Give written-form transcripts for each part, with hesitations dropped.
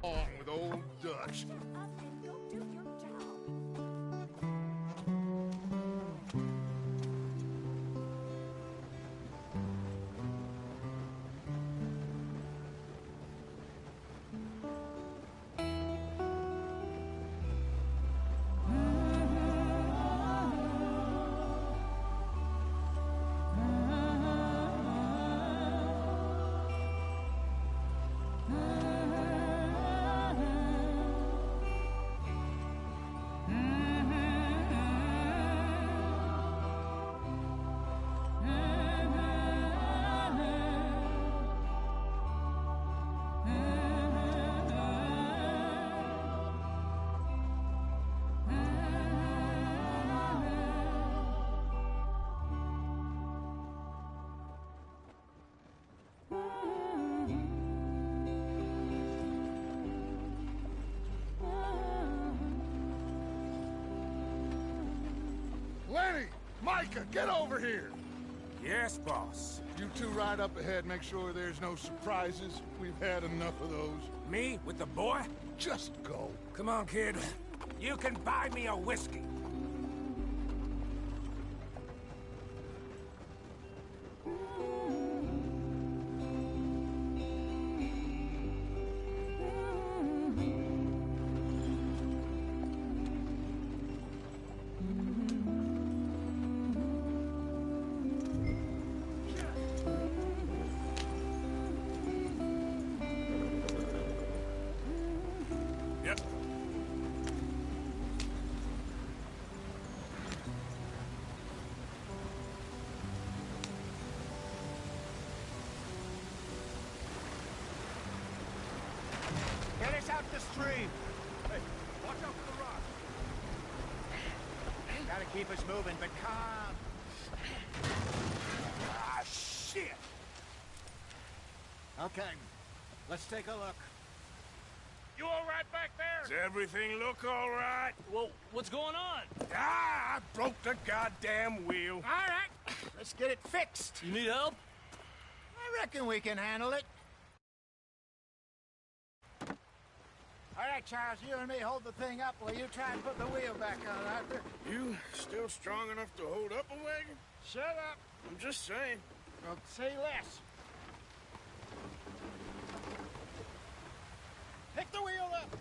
On with old Dutch. Lenny! Micah, get over here! Yes, boss. You two ride up ahead, make sure there's no surprises. We've had enough of those. Me with the boy? Just go. Come on, kid. You can buy me a whiskey. Yep. Get us out the stream. Hey, watch out for the rock. Gotta keep us moving, but calm. Ah, shit! Okay, let's take a look. You all right back there? Does everything look all right? Well, what's going on? Ah, I broke the goddamn wheel. All right, let's get it fixed. You need help? I reckon we can handle it. All right, Charles, you and me hold the thing up while you try and put the wheel back on, Arthur. You still strong enough to hold up a wagon? Shut up. I'm just saying. Well, say less. Pick the wheel up.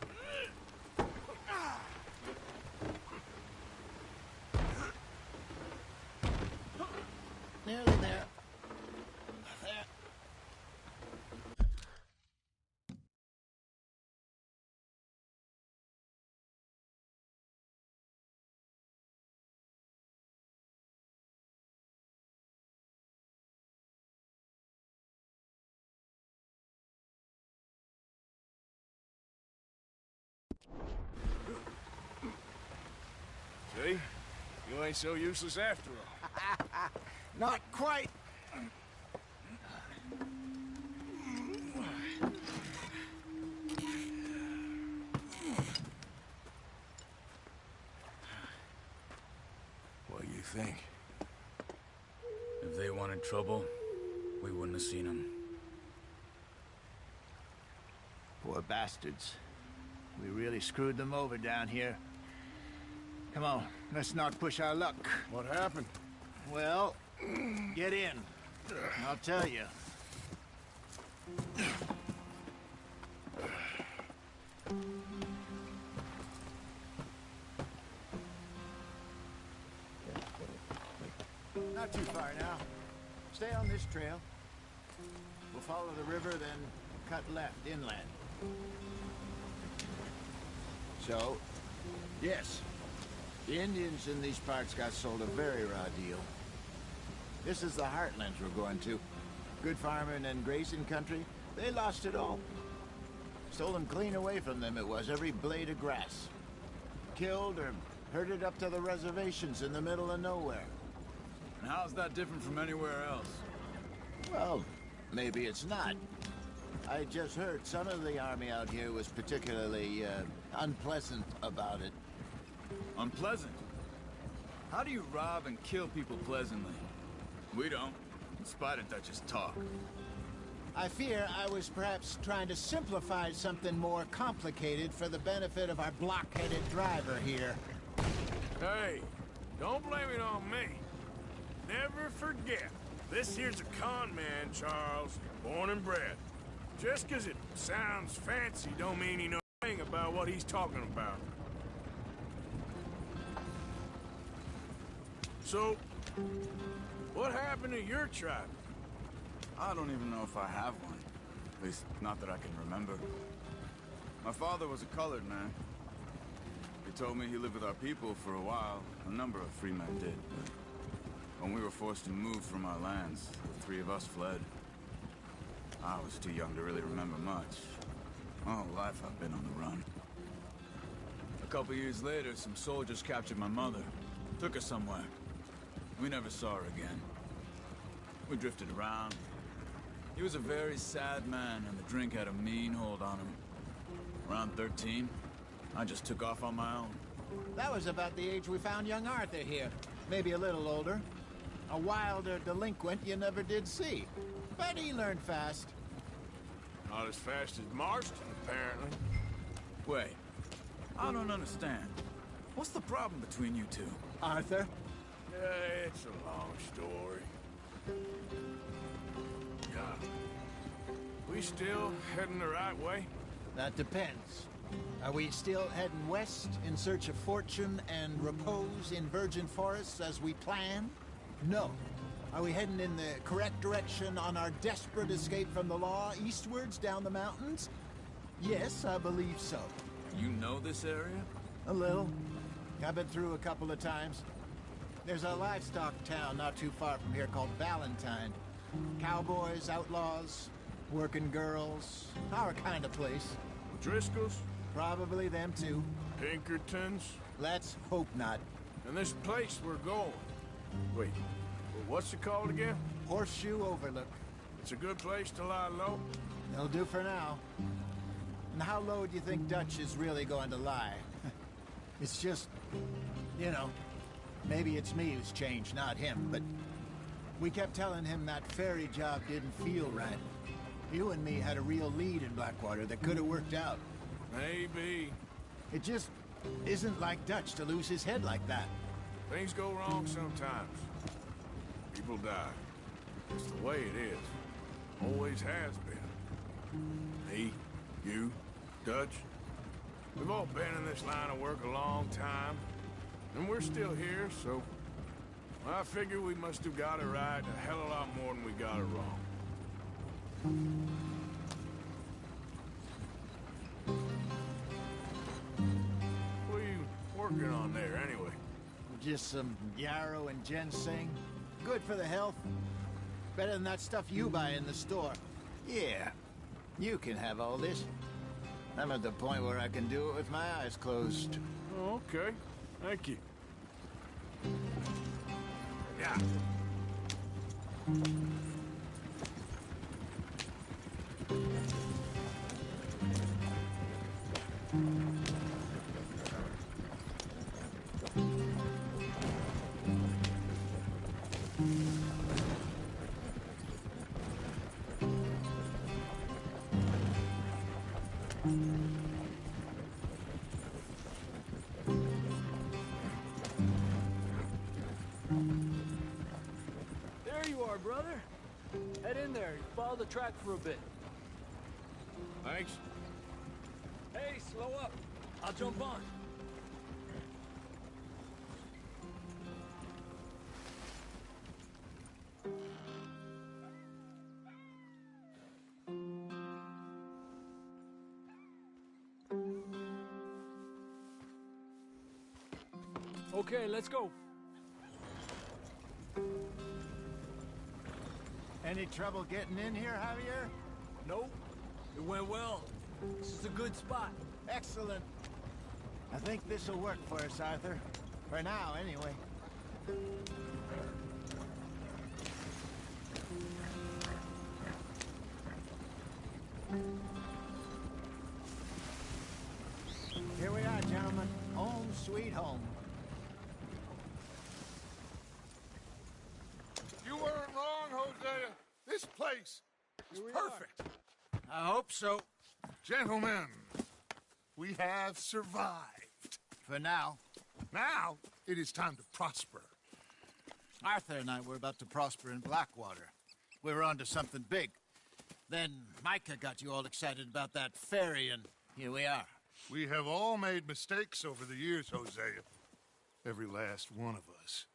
Nearly there. There. See? You ain't so useless after all. Not quite. What do you think? If they wanted trouble, we wouldn't have seen them. Poor bastards. We really screwed them over down here. Come on, let's not push our luck. What happened? Well, get in. I'll tell you. Not too far now. Stay on this trail. We'll follow the river, then cut left inland. So, yes, the Indians in these parts got sold a very raw deal. This is the heartlands we're going to. Good farming and grazing country, they lost it all. Stolen clean away from them it was, every blade of grass. Killed or herded up to the reservations in the middle of nowhere. And how's that different from anywhere else? Well, maybe it's not. I just heard some of the army out here was particularly, unpleasant about it. Unpleasant? How do you rob and kill people pleasantly? We don't, in spite of Dutch's talk. I fear I was perhaps trying to simplify something more complicated for the benefit of our block-headed driver here. Hey, don't blame it on me. Never forget, this here's a con man, Charles, born and bred. Just 'cause it sounds fancy don't mean he knows anything about what he's talking about. So, what happened to your tribe? I don't even know if I have one. At least, not that I can remember. My father was a colored man. He told me he lived with our people for a while. A number of free men did, but when we were forced to move from our lands, the three of us fled. I was too young to really remember much. My whole life I've been on the run. A couple years later, some soldiers captured my mother. Took her somewhere. We never saw her again. We drifted around. He was a very sad man, and the drink had a mean hold on him. Around 13, I just took off on my own. That was about the age we found young Arthur here. Maybe a little older. A wilder delinquent you never did see. But he learned fast. Not as fast as Marston, apparently. Wait, I don't understand. What's the problem between you two? Arthur? It's a long story. Yeah. We still heading the right way? That depends. Are we still heading west in search of fortune and repose in virgin forests as we planned? No. Are we heading in the correct direction on our desperate escape from the law eastwards down the mountains? Yes, I believe so. You know this area? A little. I've been through a couple of times. There's a livestock town not too far from here called Valentine. Cowboys, outlaws, working girls, our kind of place. Driscoll's? Probably them too. Pinkertons? Let's hope not. And this place we're going. Wait, what's it called again? Horseshoe Overlook. It's a good place to lie low? It'll do for now. And how low do you think Dutch is really going to lie? It's just, you know, maybe it's me who's changed, not him, but we kept telling him that ferry job didn't feel right. You and me had a real lead in Blackwater that could have worked out. Maybe. It just isn't like Dutch to lose his head like that. Things go wrong sometimes. People die. It's the way it is. Always has been. Me, you, Dutch. We've all been in this line of work a long time. And we're still here, so I figure we must have got it right a hell of a lot more than we got it wrong. What are you working on there, anyway? Just some yarrow and ginseng. Good for the health. Better than that stuff you buy in the store. Yeah, you can have all this. I'm at the point where I can do it with my eyes closed. Oh, okay. Thank you. Yeah. There you are, brother. Head in there. Follow the track for a bit. Thanks. Hey, slow up. I'll jump on. Okay, let's go. Any trouble getting in here, Javier? Nope. It went well. This is a good spot. Excellent. I think this'll work for us, Arthur. For now, anyway. Here we are, gentlemen. Home sweet home. You weren't wrong, Hosea. This place, Here we Perfect. I hope so. Gentlemen, we have survived. For now. Now, it is time to prosper. Arthur and I were about to prosper in Blackwater. We were onto something big. Then Micah got you all excited about that ferry, and here we are. We have all made mistakes over the years, Hosea. Every last one of us.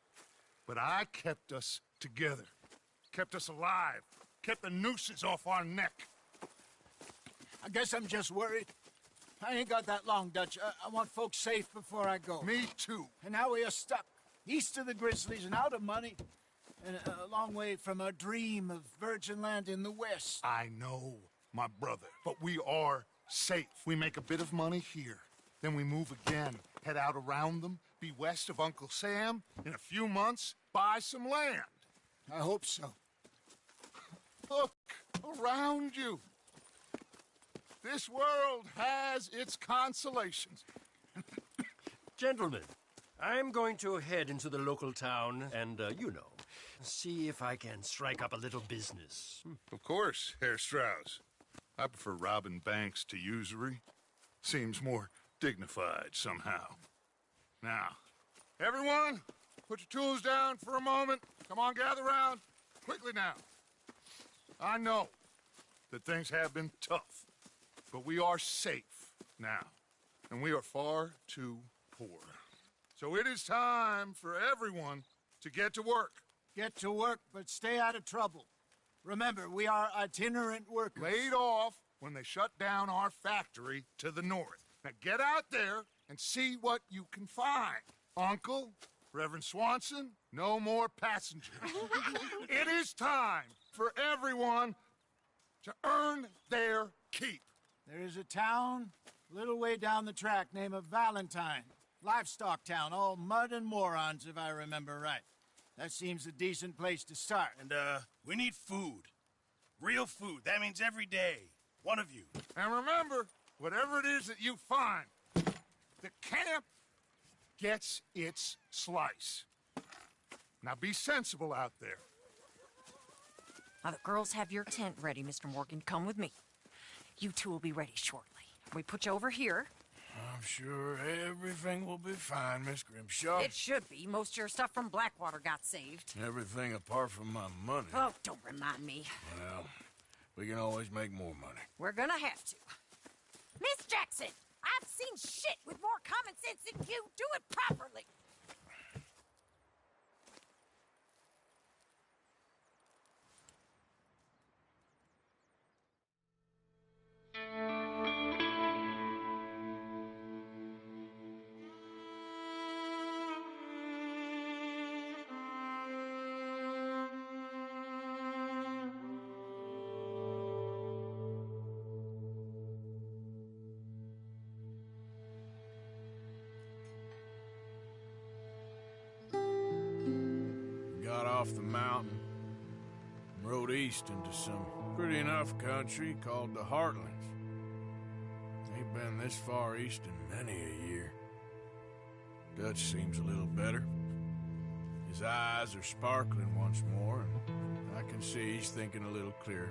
But I kept us together. Kept us alive. Kept the nooses off our neck. I guess I'm just worried. I ain't got that long, Dutch. I want folks safe before I go. Me too. And now we are stuck, east of the Grizzlies and out of money, and a long way from our dream of virgin land in the west. I know, my brother, but we are safe. We make a bit of money here, then we move again, head out around them, be west of Uncle Sam, in a few months, buy some land. I hope so. Look around you. This world has its consolations. Gentlemen, I'm going to head into the local town and, see if I can strike up a little business. Of course, Herr Strauss. I prefer robbing banks to usury. Seems more dignified somehow. Now, everyone, put your tools down for a moment. Come on, gather round. Quickly now. I know that things have been tough, but we are safe now, and we are far too poor. So it is time for everyone to get to work. Get to work, but stay out of trouble. Remember, we are itinerant workers. Laid off when they shut down our factory to the north. Now get out there and see what you can find. Uncle, Reverend Swanson, no more passengers. It is time for everyone to earn their keep. There is a town a little way down the track named Valentine. Livestock town, all mud and morons, if I remember right. That seems a decent place to start. And, we need food. Real food. That means every day. One of you. And remember, whatever it is that you find, the camp gets its slice. Now be sensible out there. Now, the girls have your tent ready, Mr. Morgan. Come with me. You two will be ready shortly. We put you over here. I'm sure everything will be fine, Miss Grimshaw. It should be. Most of your stuff from Blackwater got saved. Everything apart from my money. Oh, don't remind me. Well, we can always make more money. We're gonna have to. Miss Jackson, I've seen shit with more common sense than you. Do it properly. Got off the mountain and rode east into some pretty enough country called the Heartlands. Ain't been this far east in many a year. Dutch seems a little better. His eyes are sparkling once more, and I can see he's thinking a little clearer.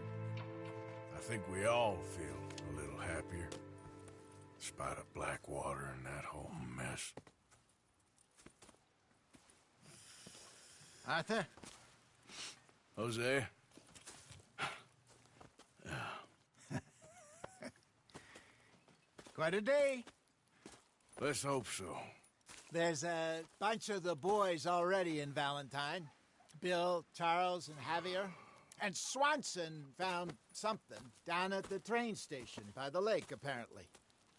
I think we all feel a little happier, in spite of Blackwater and that whole mess. Arthur? Jose? Quite a day. Let's hope so. There's a bunch of the boys already in Valentine. Bill, Charles, and Javier. And Swanson found something down at the train station by the lake, apparently.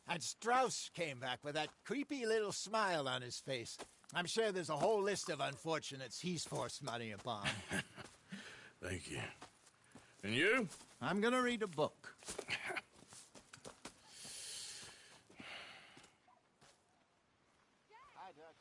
And Strauss came back with that creepy little smile on his face. I'm sure there's a whole list of unfortunates he's forced money upon. Thank you. And you? I'm gonna read a book. Hi, Dutch.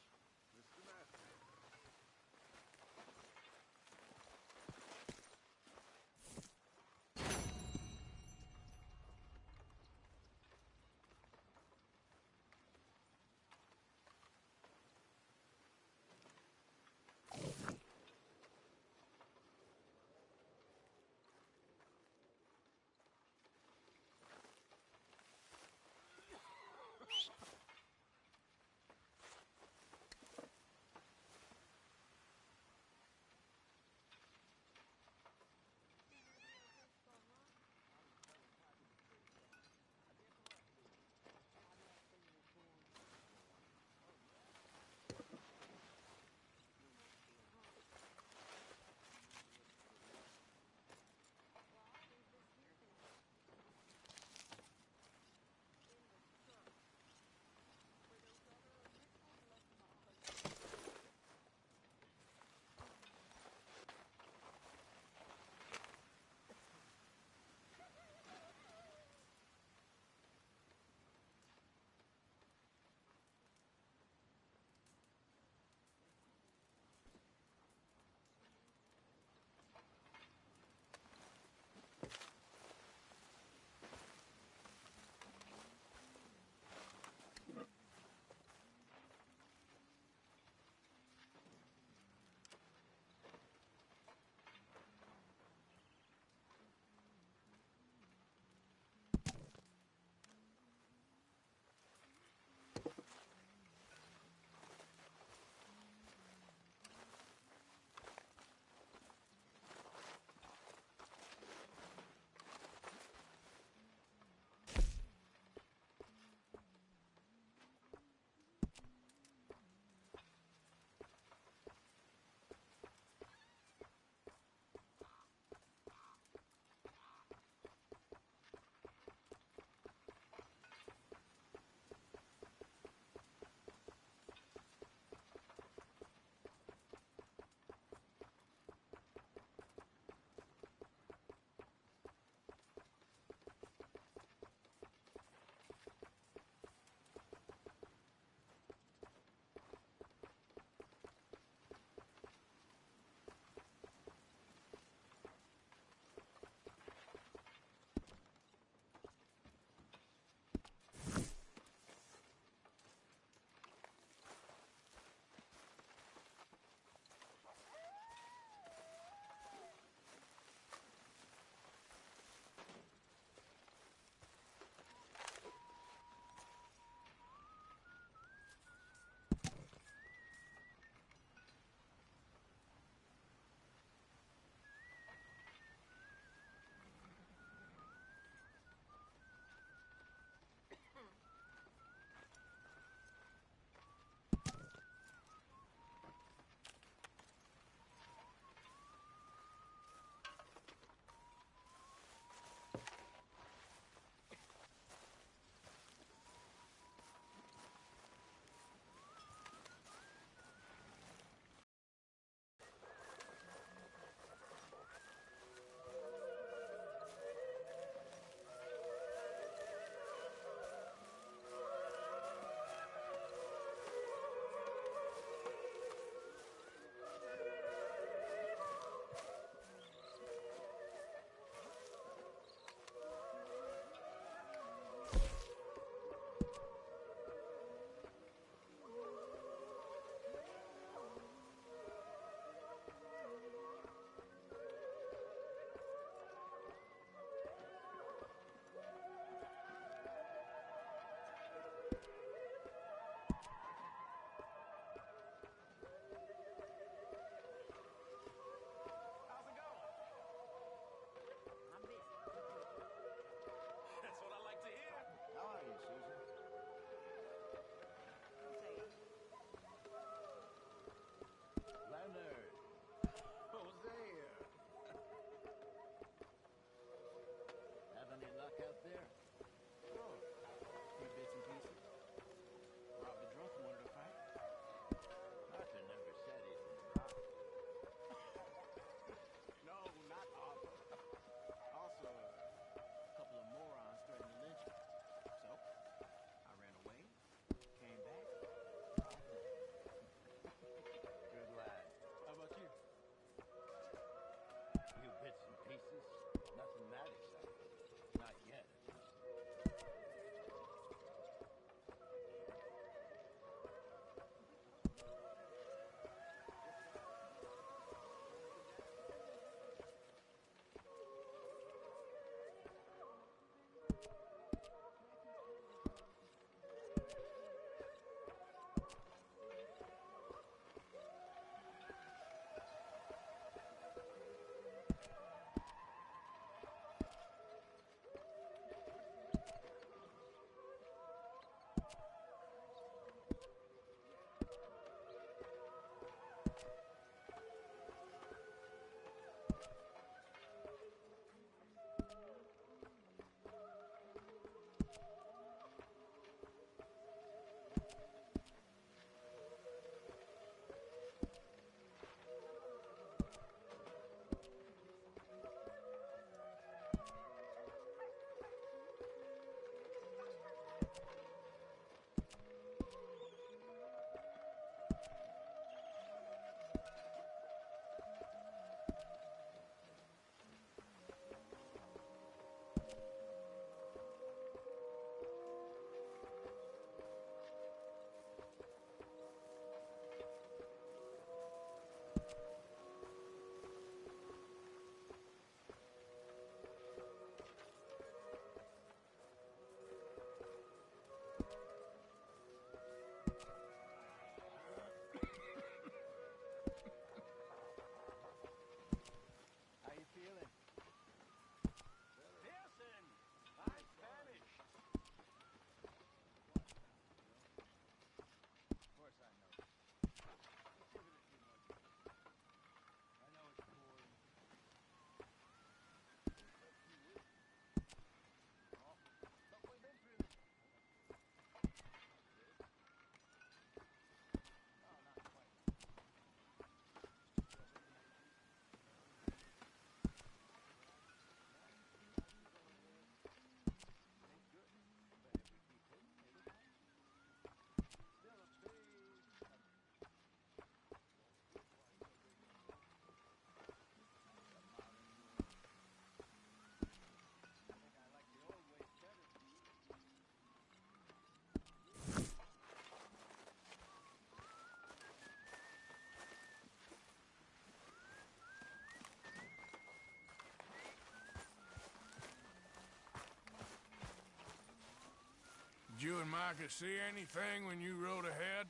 and Micah see anything when you rode ahead?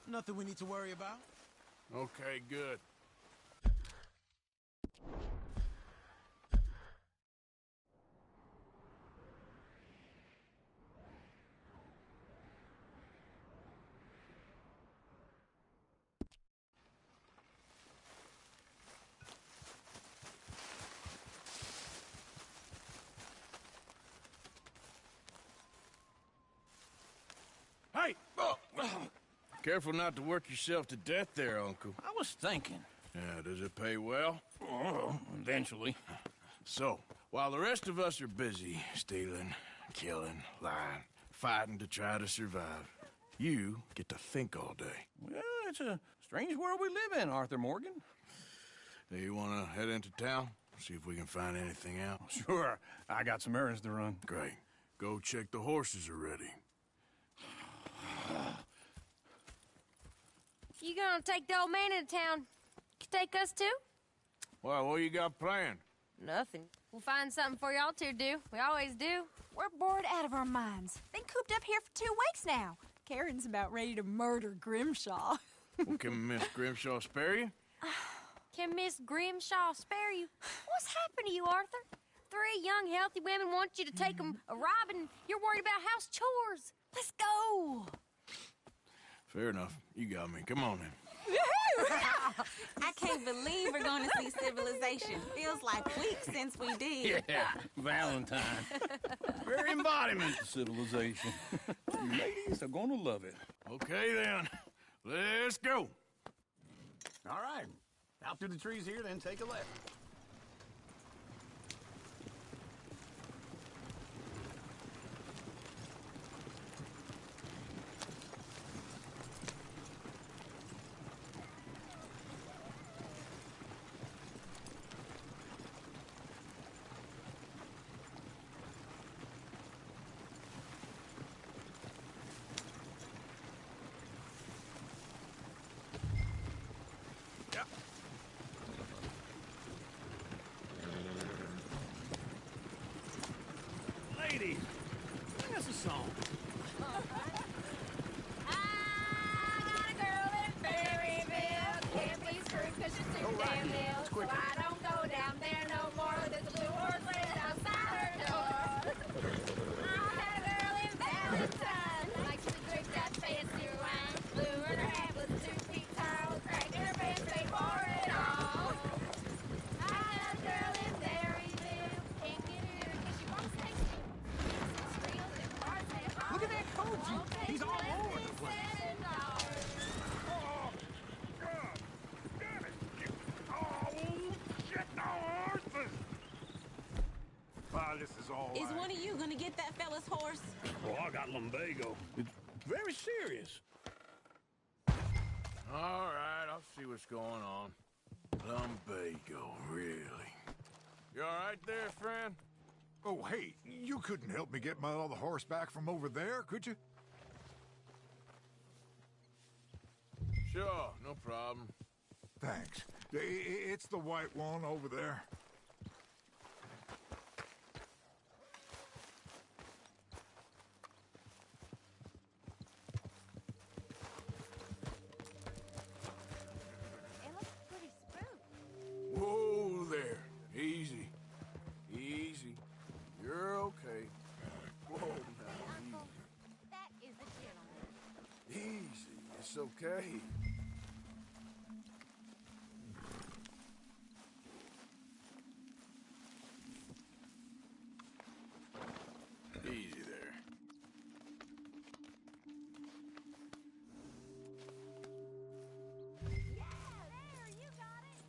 Nothing we need to worry about. Okay, good. Hey! Careful not to work yourself to death there, Uncle. I was thinking. Yeah, does it pay well? Oh, eventually. So, while the rest of us are busy stealing, killing, lying, fighting to try to survive, you get to think all day. Well, it's a strange world we live in, Arthur Morgan. Hey, you want to head into town? See if we can find anything out? Sure, I got some errands to run. Great. Go check the horses are ready. You gonna take the old man into town? Take us too? Well, what you got planned? Nothing. We'll find something for y'all to do. We always do. We're bored out of our minds. Been cooped up here for 2 weeks now. Karen's about ready to murder Grimshaw. Well, can Miss Grimshaw spare you? Can Miss Grimshaw spare you? What's happened to you, Arthur? 3 young, healthy women want you to take them a robbing. You're worried about house chores. Let's go. Fair enough. You got me. Come on then. I can't believe we're going to see civilization. Feels like weeks since we did. Yeah, Valentine. Very embodiment of civilization. You ladies are gonna love it. Okay then. Let's go. All right. Out through the trees here, then take a left. Ladies, sing us a song. I got a girl in Berryville. Can't be screwed 'cause she's too damn ill. So I don't go down there no more. There's a blue horse waiting outside her door. I had a girl in Valentine. Like she drink that fancy wine. Blue in her hat with 2 feet tall. Crack in her pants, they pour it all. I had a girl in Berryville. Can't get her 'cause she won't stay still. Look at that Koji. He's all over the place. This is all Is one of you going to get that fella's horse? Oh, I got lumbago. It's very serious. All right, I'll see what's going on. Lumbago, really? You all right there, friend? Oh, hey, you couldn't help me get my other horse back from over there, could you? Sure, no problem. Thanks. It's the white one over there. It looks pretty spooky. Whoa there. Easy. Easy. You're okay. Whoa, now, That is a gentleman. easy. It's okay. Easy there. Yeah, there, you got it.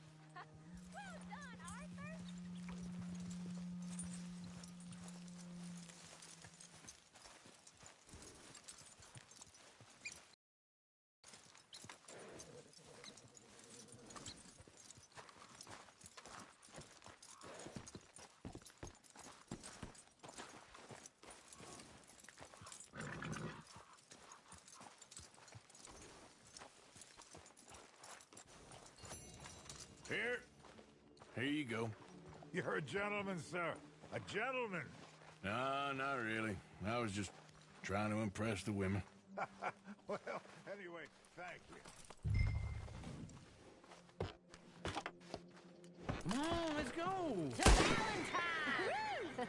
Well done, Arthur. Here you go. You're a gentleman, sir. A gentleman. No, not really. I was just trying to impress the women. Well, anyway, thank you. Come on, let's go. To Valentine!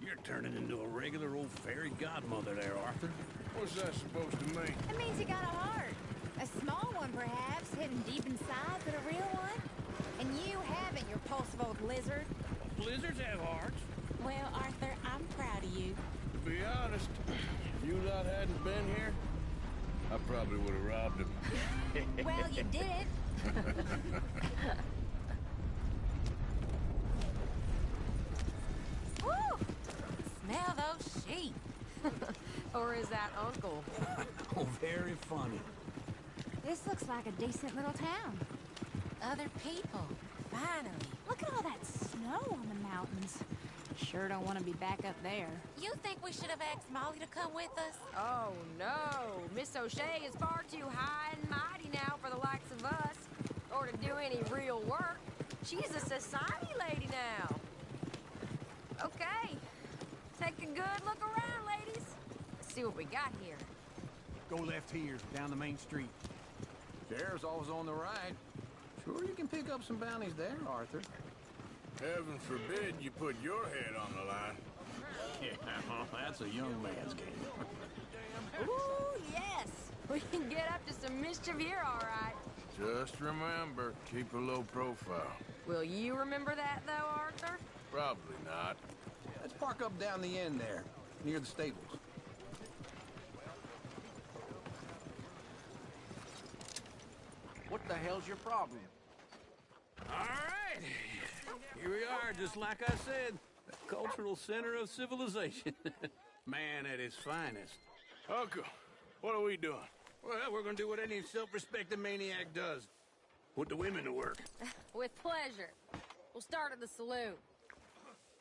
You're turning into a regular old fairy godmother there, Arthur. What's that supposed to mean? It means you got a heart. A small one, perhaps, hidden deep inside, but a real one. And you haven't, you repulsive old lizard. Blizzards have hearts. Well, Arthur, I'm proud of you. To be honest, if you lot hadn't been here, I probably would have robbed him. Well, you did it. Woo! Smell those sheep. Or is that Uncle? Oh, very funny. This looks like a decent little town. Other people. Finally. Look at all that snow on the mountains. Sure don't want to be back up there. You think we should have asked Molly to come with us? Oh, no. Miss O'Shea is far too high and mighty now for the likes of us, or to do any real work. She's a society lady now. Okay. Take a good look around, ladies. Let's see what we got here. Go left here, down the main street. Sheriff's always on the right. Sure you can pick up some bounties there, Arthur. Heaven forbid you put your head on the line. Yeah, well, that's a young man's game. Ooh, yes. We can get up to some mischief here, all right. Just remember, keep a low profile. Will you remember that, though, Arthur? Probably not. Let's park up down the end there, near the stables. What the hell's your problem? All right. Here we are, just like I said. The cultural center of civilization. Man at his finest. Uncle, what are we doing? Well, we're gonna do what any self-respecting maniac does. Put the women to work. With pleasure. We'll start at the saloon.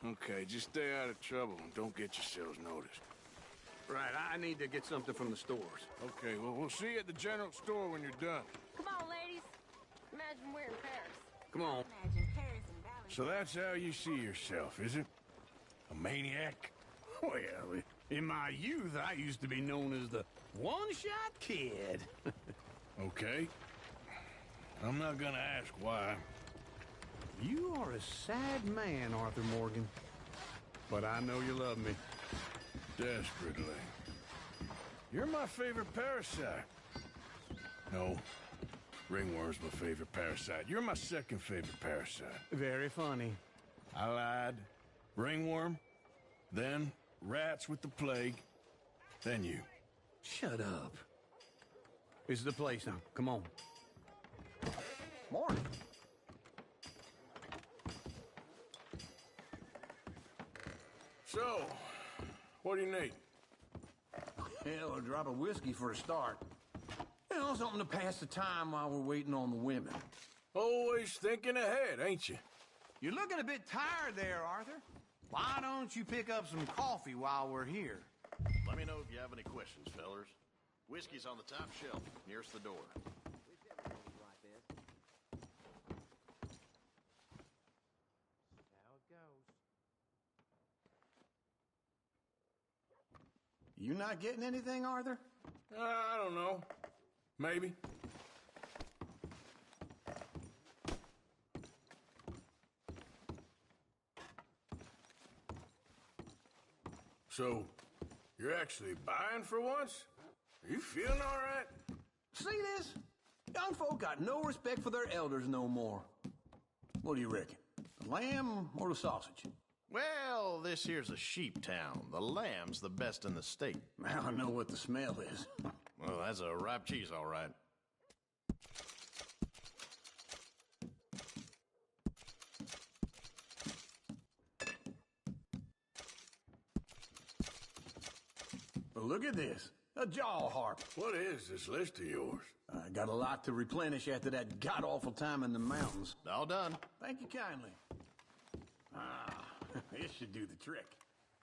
Okay, just stay out of trouble and don't get yourselves noticed. Right, I need to get something from the stores. Okay, well, we'll see you at the general store when you're done. Come on, ladies. Imagine we're in Paris. Come on. Imagine Paris and Valentine. So that's how you see yourself, is it? A maniac? Well, in my youth, I used to be known as the one-shot kid. Okay. I'm not gonna ask why. You are a sad man, Arthur Morgan. But I know you love me. Desperately. You're my favorite parasite. No. Ringworm's my favorite parasite. You're my second favorite parasite. Very funny. I lied. Ringworm, then rats with the plague, then you. Shut up. This is the place now. Come on. Morning. So, what do you need? Hell, a drop of whiskey for a start. You know, something to pass the time while we're waiting on the women. Always thinking ahead, ain't you? You're looking a bit tired there, Arthur. Why don't you pick up some coffee while we're here? Let me know if you have any questions, fellers. Whiskey's on the top shelf, nearest the door. You not getting anything, Arthur? I don't know. Maybe. So, you're actually buying for once? Are you feeling all right? See this? Young folk got no respect for their elders no more. What do you reckon? The lamb or the sausage? Well, this here's a sheep town. The lamb's the best in the state. Now I know what the smell is. Well, that's a ripe cheese, all right. But look at this. A jaw harp. What is this list of yours? I got a lot to replenish after that god-awful time in the mountains. All done. Thank you kindly. Ah, this should do the trick.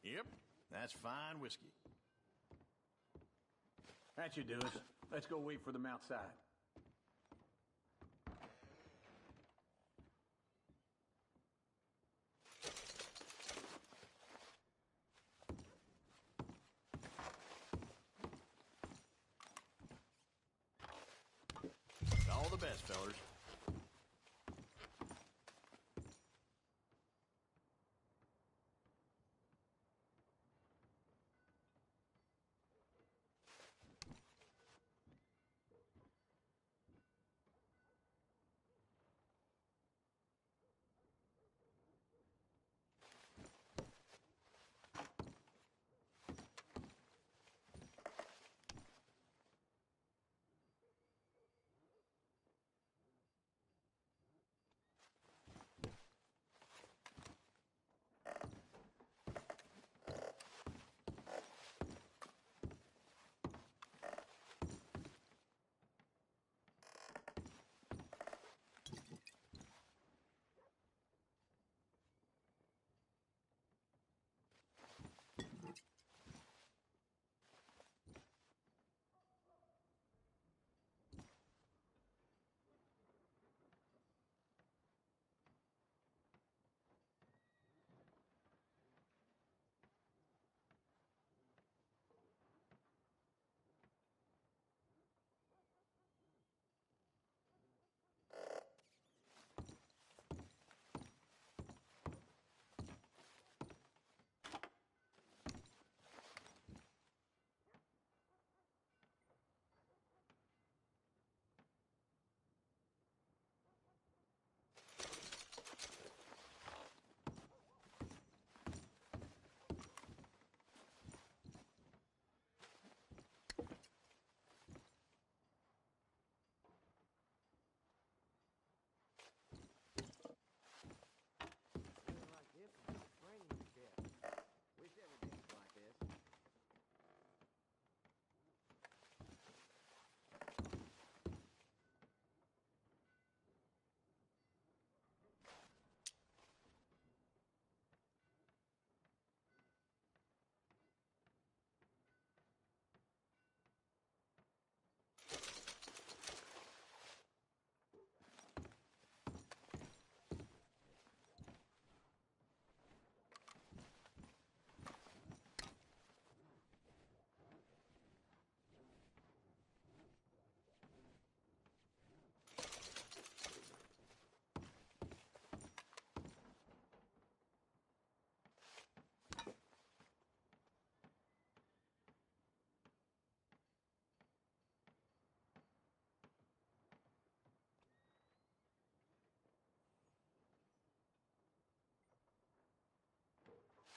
Yep, that's fine whiskey. That should do it. Let's go wait for them outside. fast, fellers.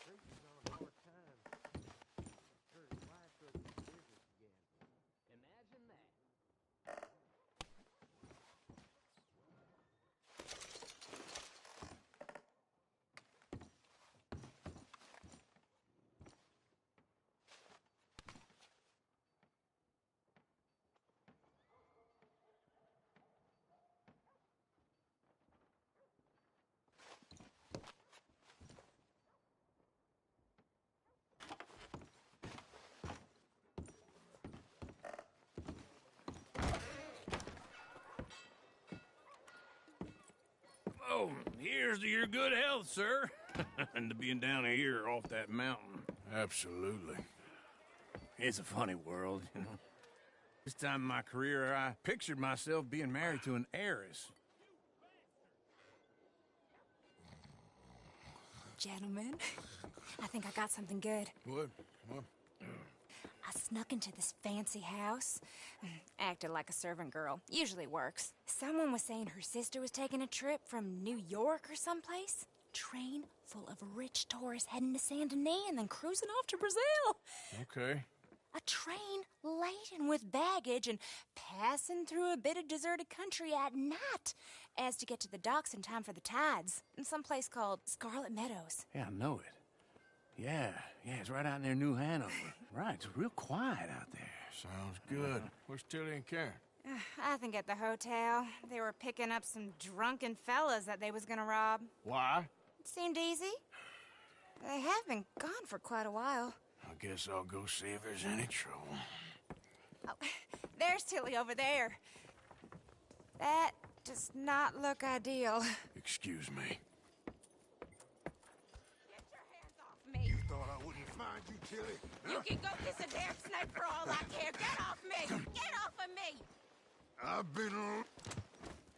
Tracy's on hard times. Her wife goes into business again. Imagine that. Oh, here's to your good health, sir. And to being down here off that mountain. Absolutely. It's a funny world, you know. This time in my career, I pictured myself being married to an heiress. Gentlemen, I think I got something good. What? What? I snuck into this fancy house, acted like a servant girl. Usually works. Someone was saying her sister was taking a trip from New York or someplace. Train full of rich tourists heading to Saint Denis and then cruising off to Brazil. Okay. A train laden with baggage and passing through a bit of deserted country at night as to get to the docks in time for the tides in some place called Scarlet Meadows. Yeah, I know it. Yeah, it's right out near New Hanover. Right, it's real quiet out there. Sounds good. Where's Tilly and Karen? I think at the hotel. They were picking up some drunken fellas that they was gonna rob. Why? It seemed easy. They have been gone for quite a while. I guess I'll go see if there's any trouble. Oh, there's Tilly over there. That does not look ideal. Excuse me. Get your hands off me. You thought I wouldn't find you, Tilly? You can go kiss a damn snake for all I care. Get off me! Get off of me! I've been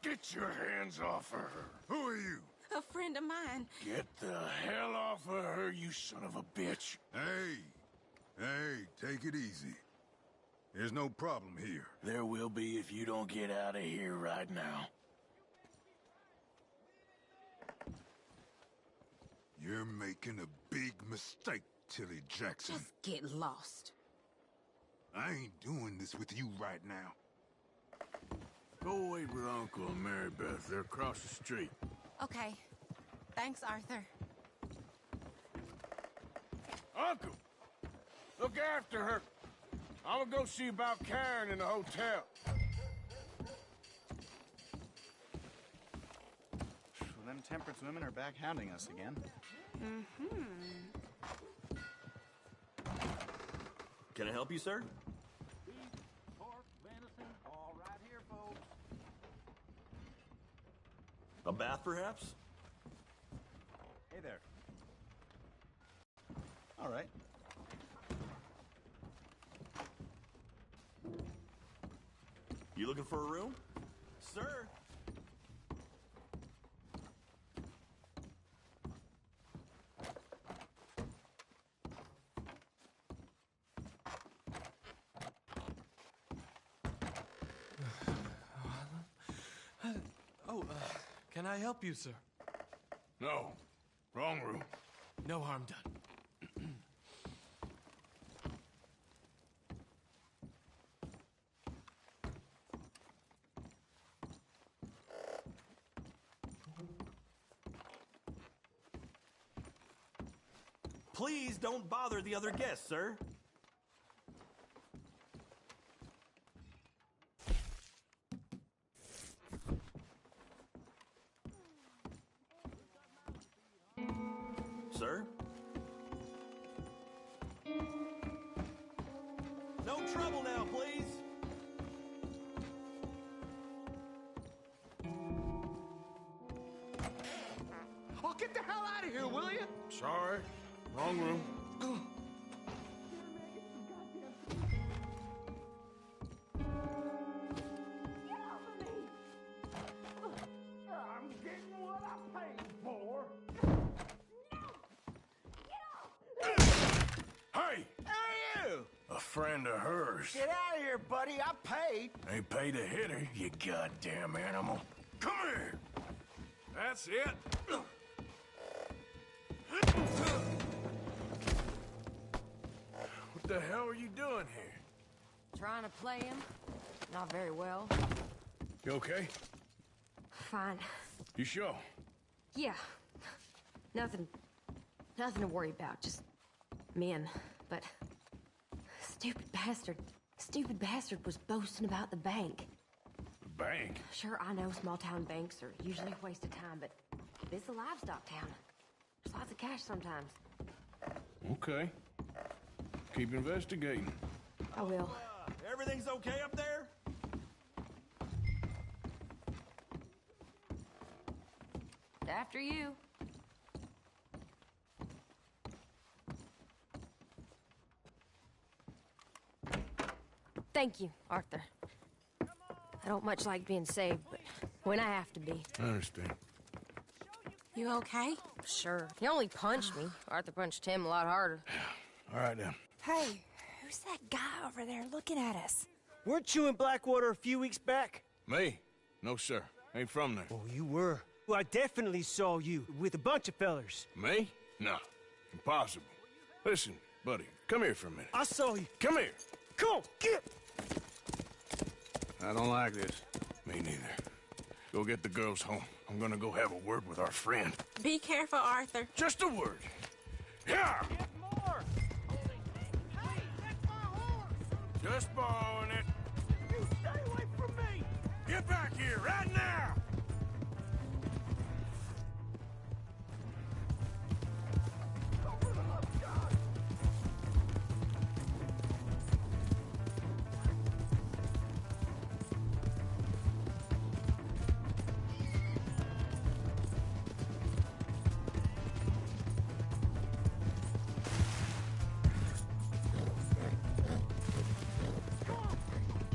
Get your hands off her. Who are you? A friend of mine. Get the hell off of her, you son of a bitch. Hey, take it easy. There's no problem here. There will be if you don't get out of here right now. You're making a big mistake, Tilly Jackson. Just get lost. I ain't doing this with you right now. Go wait with Uncle and Mary Beth. They're across the street. Okay. Thanks, Arthur. Uncle! Look after her. I'm gonna go see about Karen in the hotel. Well, them temperance women are back hounding us again. Mm-hmm. Can I help you, sir? Beef, pork, venison, all right here, folks. A bath, perhaps? Hey there. All right. You looking for a room? Sir? Can I help you, sir? No. Wrong room. No harm done. Please don't bother the other guests, sir. Sir? No trouble now, please. Oh, get the hell out of here, will you? Sorry. Wrong room. I'm getting what I paid for. Hey! Hey, you! A friend of hers. Get out of here, buddy. I paid. Ain't paid to hit her, you goddamn animal. Come here! That's it. What the hell are you doing here? Trying to play him. Not very well. You okay? Fine. You sure? Yeah. Nothing to worry about. Just men. But stupid bastard was boasting about the bank. The bank? Sure, I know small town banks are usually a waste of time, but it's a livestock town. There's lots of cash sometimes. Okay. Keep investigating. I will. Everything's okay up there? After you. Thank you, Arthur. I don't much like being saved, but when I have to be. I understand. You okay? Sure. He only punched me. Arthur punched him a lot harder. All right, then. Hey, who's that guy over there looking at us? Weren't you in Blackwater a few weeks back? Me? No, sir. Ain't from there. Oh, you were. Well, I definitely saw you with a bunch of fellers. Me? No. Impossible. Listen, buddy, come here for a minute. I saw you. Come here. Come on, get! I don't like this. Me neither. Go get the girls home. I'm gonna go have a word with our friend. Be careful, Arthur. Just a word. Yeah! Get more! Hey, that's my horse! Just borrowing it. You stay away from me! Get back here right now!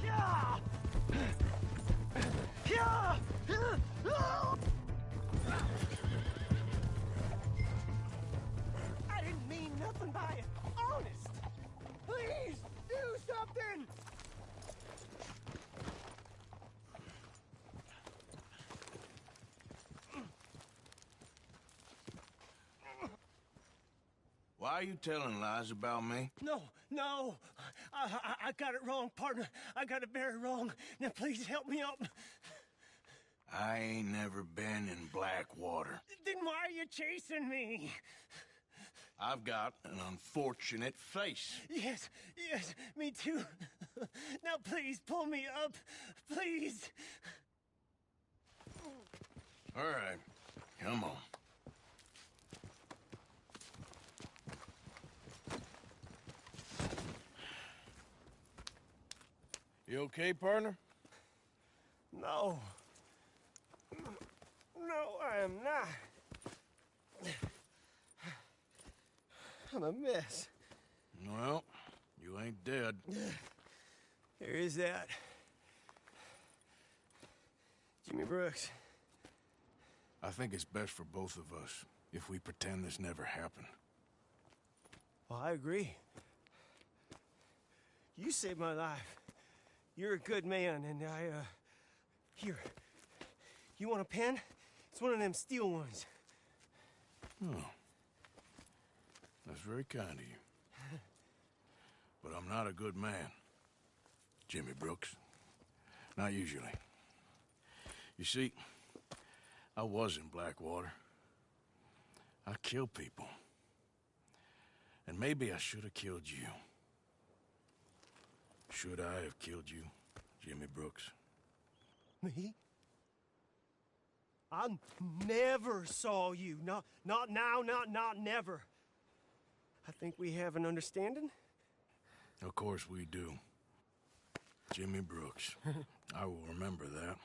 Yeah! Yeah! Are you telling lies about me? No, no. I got it wrong, partner. I got it very wrong. Now, please help me out. I ain't never been in Blackwater. Then why are you chasing me? I've got an unfortunate face. Yes, me too. Now, please, pull me up. Please. All right, come on. You okay, partner? No. No, I am not. I'm a mess. Well, you ain't dead. There is that. Jimmy Brooks. I think it's best for both of us if we pretend this never happened. Well, I agree. You saved my life. You're a good man, and here. You want a pen? It's one of them steel ones. Oh. That's very kind of you. But I'm not a good man, Jimmy Brooks. Not usually. You see, I was in Blackwater. I killed people. And maybe I should have killed you. Should I have killed you, Jimmy Brooks? Me? I never saw you. Not now, not never. I think we have an understanding? Of course we do. Jimmy Brooks. I will remember that.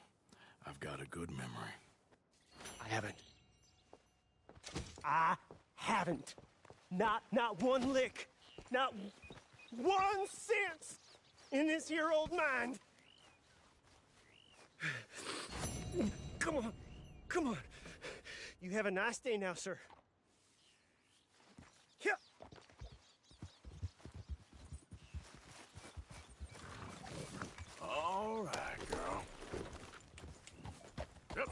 I've got a good memory. I haven't. Not one lick. Not 1 cent in this here old mind. Come on. You have a nice day now, sir. Here. All right, girl. Yep.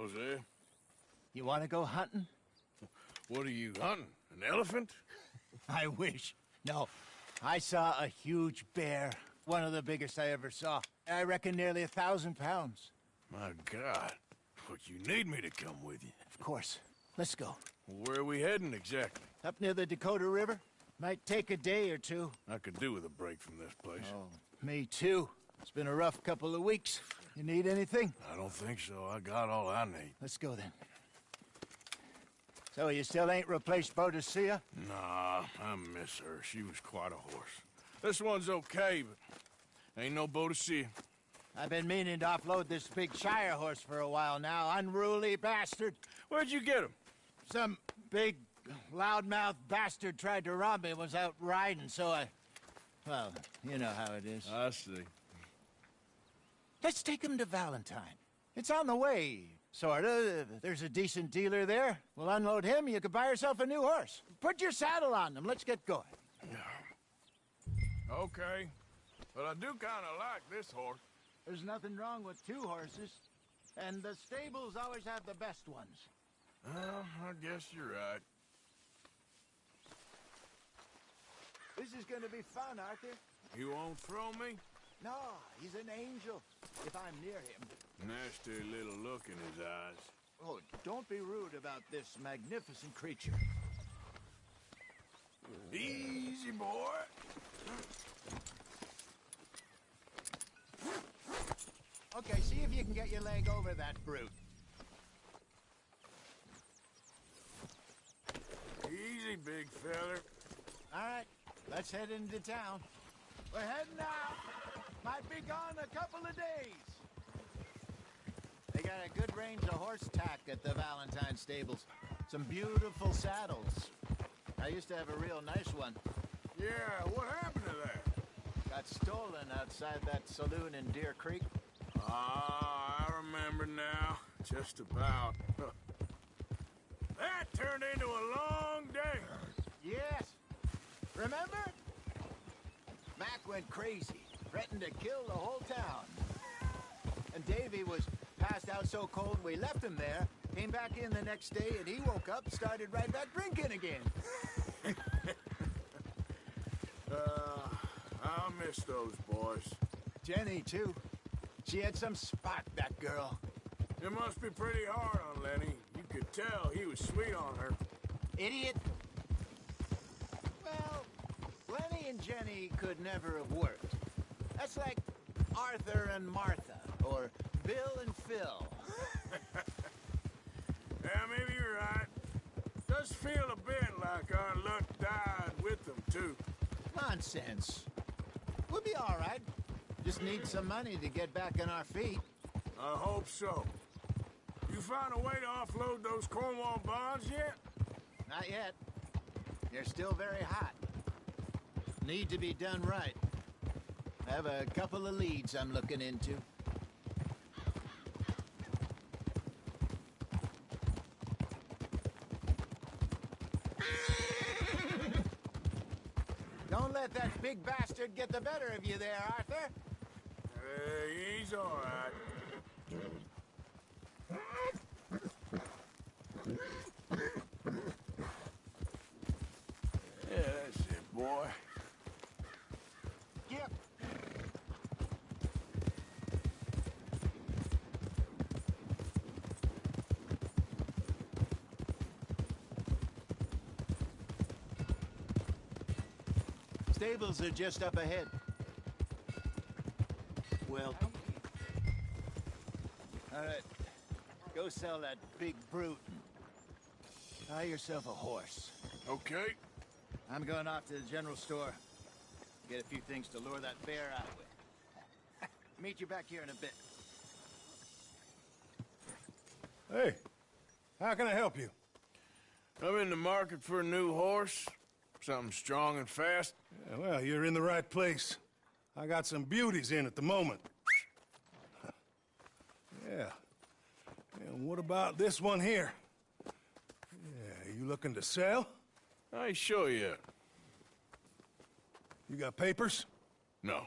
Jose? You want to go hunting? What are you hunting? An elephant? I wish. No. I saw a huge bear. One of the biggest I ever saw. I reckon nearly 1,000 pounds. My God. What, you need me to come with you? Of course. Let's go. Where are we heading exactly? Up near the Dakota River. Might take a day or two. I could do with a break from this place. Oh, me too. It's been a rough couple of weeks. You need anything? I don't think so. I got all I need. Let's go then. So you still ain't replaced Boadicea? Nah, I miss her. She was quite a horse. This one's okay, but ain't no Boadicea. I've been meaning to offload this big Shire horse for a while now. Unruly bastard. Where'd you get him? Some big, loudmouth bastard tried to rob me and was out riding, so I... Well, you know how it is. I see. Let's take him to Valentine. It's on the way, sorta. There's a decent dealer there. We'll unload him, you could buy yourself a new horse. Put your saddle on him, let's get going. Okay. But I do kind of like this horse. There's nothing wrong with two horses. And the stables always have the best ones. Well, I guess you're right. This is gonna be fun, Arthur. You won't throw me? No, he's an angel, if I'm near him. Nasty little look in his eyes. Oh, don't be rude about this magnificent creature. Easy, boy. Okay, see if you can get your leg over that brute. Easy, big feller. All right, let's head into town. We're heading out. Might be gone a couple of days. They got a good range of horse tack at the Valentine stables. Some beautiful saddles. I used to have a real nice one. Yeah, what happened to that? Got stolen outside that saloon in Deer Creek. Ah, I remember now. Just about. That turned into a long day. Yes. Remember? Mac went crazy, threatened to kill the whole town. And Davy was passed out so cold we left him there, came back in the next day, and he woke up and started right back drinking again. I miss those boys. Jenny, too. She had some spot, that girl. It must be pretty hard on Lenny. You could tell he was sweet on her. Idiot. Well, Lenny and Jenny could never have worked. That's like Arthur and Martha, or Bill and Phil. Yeah, maybe you're right. Does feel a bit like our luck died with them, too. Nonsense. We'll be all right. Just need some money to get back on our feet. I hope so. You found a way to offload those Cornwall bonds yet? Not yet. They're still very hot. Need to be done right. I have a couple of leads I'm looking into. Don't let that big bastard get the better of you there, Arthur. He's all right. Yeah, that's it, boy. Yep. Stables are just up ahead. Well, all right. Go sell that big brute and buy yourself a horse. Okay. I'm going off to the general store. Get a few things to lure that bear out with. Meet you back here in a bit. Hey, how can I help you? I'm in the market for a new horse. Something strong and fast. Yeah, well, you're in the right place. I got some beauties in at the moment. Yeah. And what about this one here? Yeah, you looking to sell? I ain't sure yet. You got papers? No.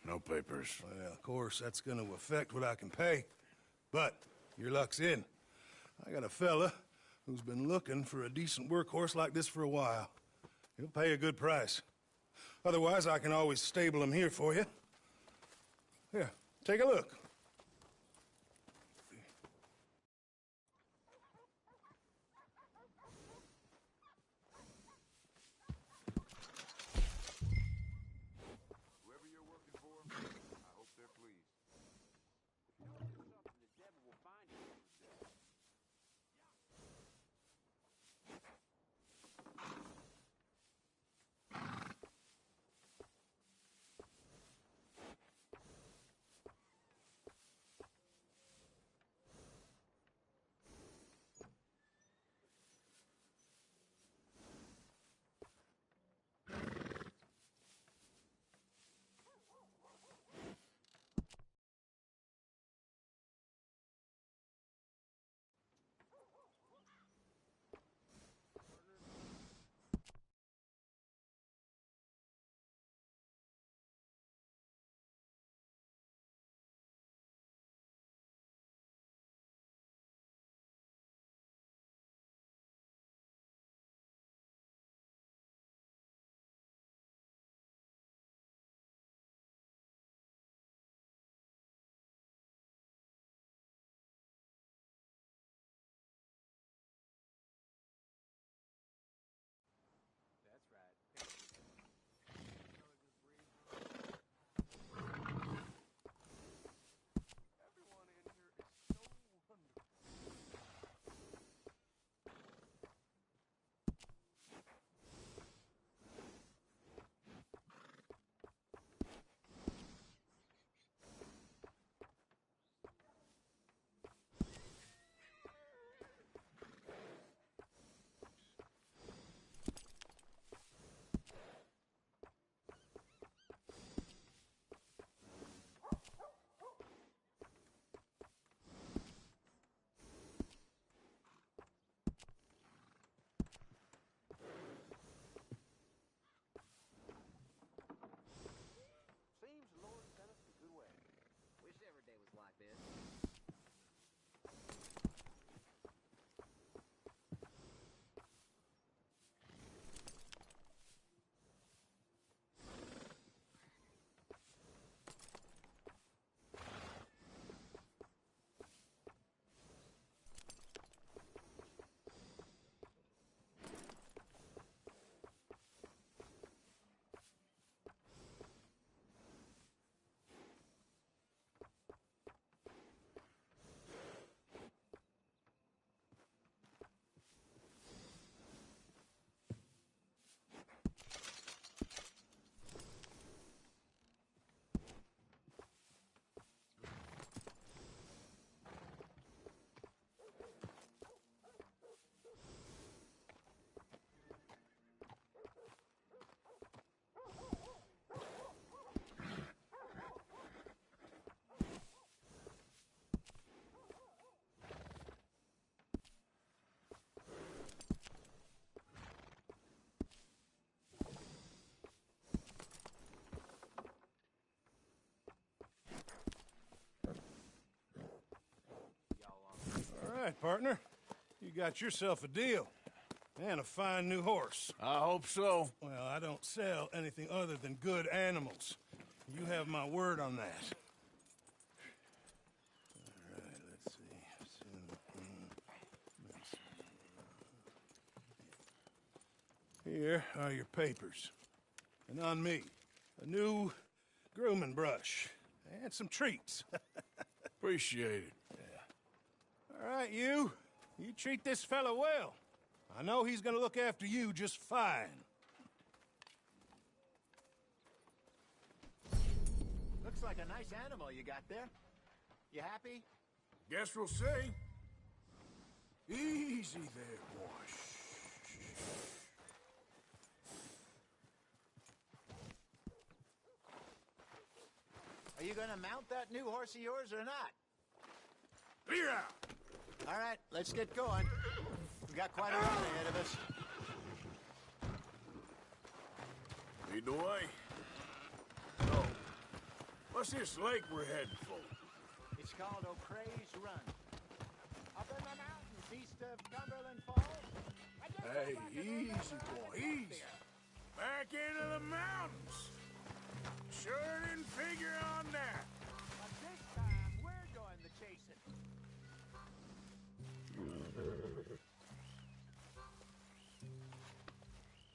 No papers. Well, of course, that's gonna affect what I can pay. But your luck's in. I got a fella who's been looking for a decent workhorse like this for a while. He'll pay a good price. Otherwise, I can always stable him here for you. Here, take a look. Whoever you're working for, I hope they're pleased. The devil will find you. Seems the Lord sent us a good way. Wish every day was like this. All right, partner. You got yourself a deal. And a fine new horse. I hope so. Well, I don't sell anything other than good animals. You have my word on that. All right, let's see. Here are your papers. And on me, a new grooming brush. And some treats. Appreciate it. Yeah. All right, you. You treat this fella well. I know he's gonna look after you just fine. Looks like a nice animal you got there. You happy? Guess we'll see. Easy there, boy. Are you gonna mount that new horse of yours or not? Clear out! All right, let's get going. We got quite a run ahead of us. Lead the way. So, what's this lake we're heading for? It's called O'Creagh's Run. Up in the mountains East of Cumberland Falls? Hey, easy, boy, easy. Back into the mountains. Sure didn't figure on that. But this time, we're doing the chasing.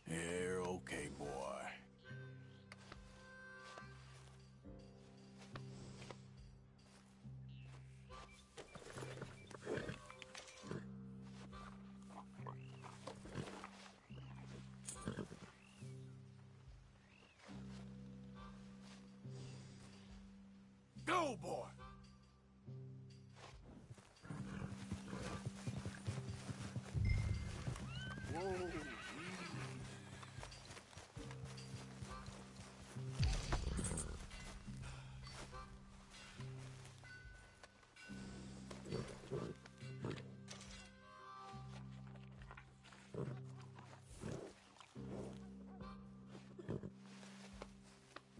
You're okay, boy. Go, boy! Whoa.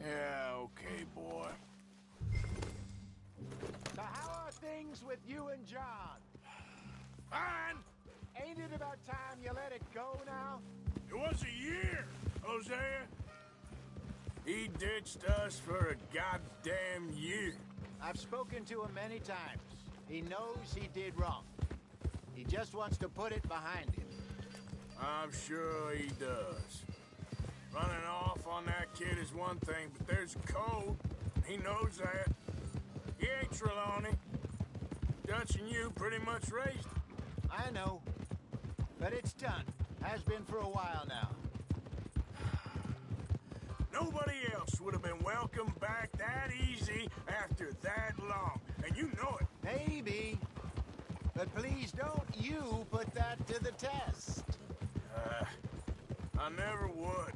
Yeah, okay, boy. So how are things with you and John? Fine! Ain't it about time you let it go now? It was a year, Hosea. He ditched us for a goddamn year. I've spoken to him many times. He knows he did wrong. He just wants to put it behind him. I'm sure he does. Running off on that kid is one thing, but there's a code. He knows that. He ain't Trelawney. Dutch and you pretty much raised him. I know. But it's done. Has been for a while now. Nobody else would have been welcomed back that easy after that long. And you know it. Maybe. But please don't you put that to the test. I never would.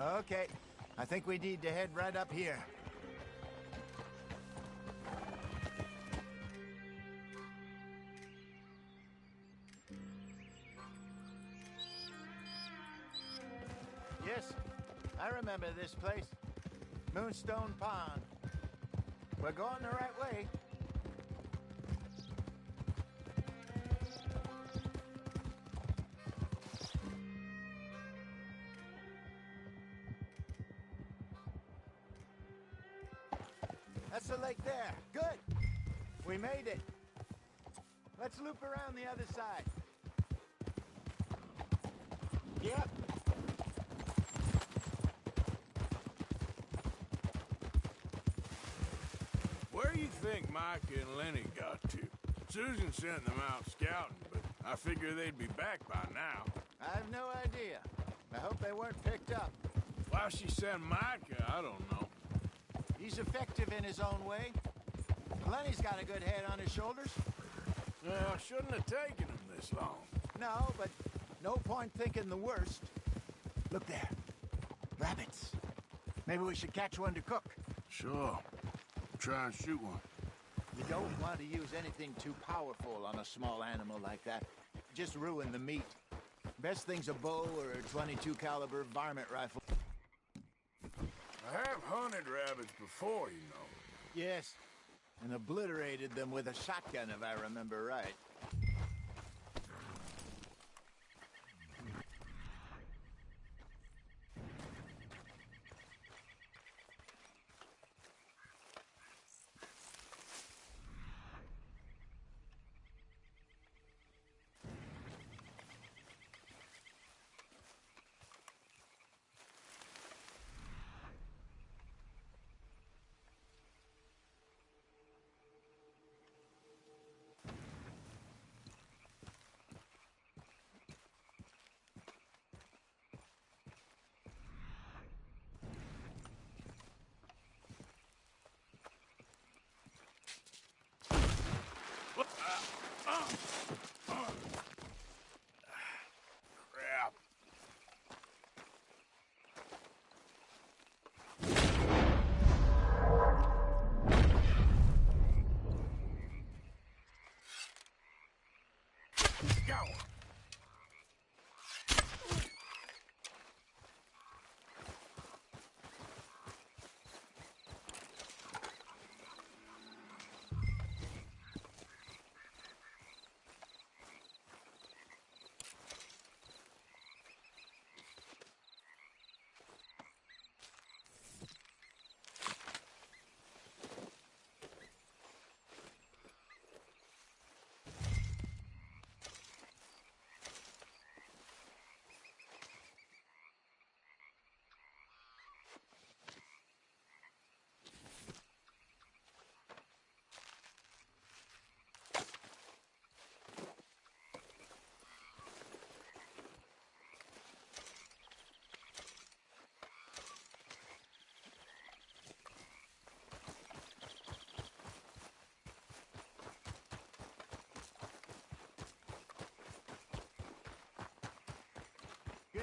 Okay. I think we need to head right up here. Yes, I remember this place. Moonstone Pond. We're going the right way. That's the lake there. Good. We made it. Let's loop around the other side. Yep. Where do you think Mike and Lenny got to? Susan sent them out scouting, but I figure they'd be back by now. I have no idea. I hope they weren't picked up. Why she sent Micah, I don't know. He's effective in his own way. Lenny's got a good head on his shoulders. Well, shouldn't have taken him this long. No, but no point thinking the worst. Look there. Rabbits. Maybe we should catch one to cook. Sure. Try and shoot one. You don't want to use anything too powerful on a small animal like that. Just ruin the meat. Best thing's a bow or a .22 caliber varmint rifle. I have hunted rabbits before, you know. Yes, and obliterated them with a shotgun, if I remember right.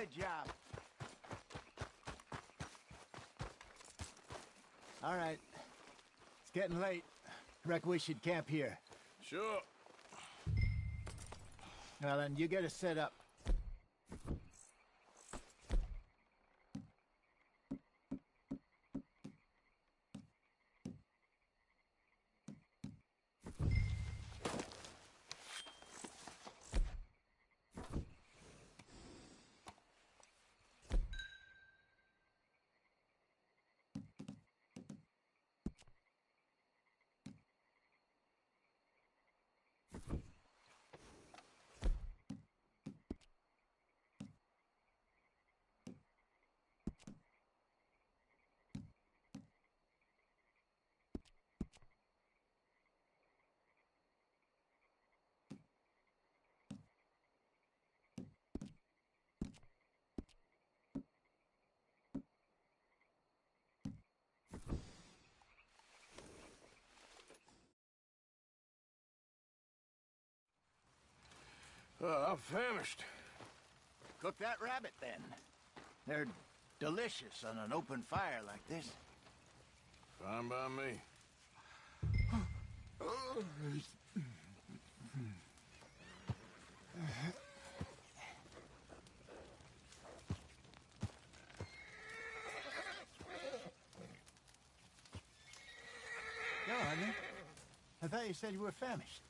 Good job. All right. It's getting late. Reckon we should camp here. Sure. Well, then you get us set up. I'm famished. Cook that rabbit, then. They're delicious on an open fire like this. Fine by me. Go on, then. I thought you said you were famished.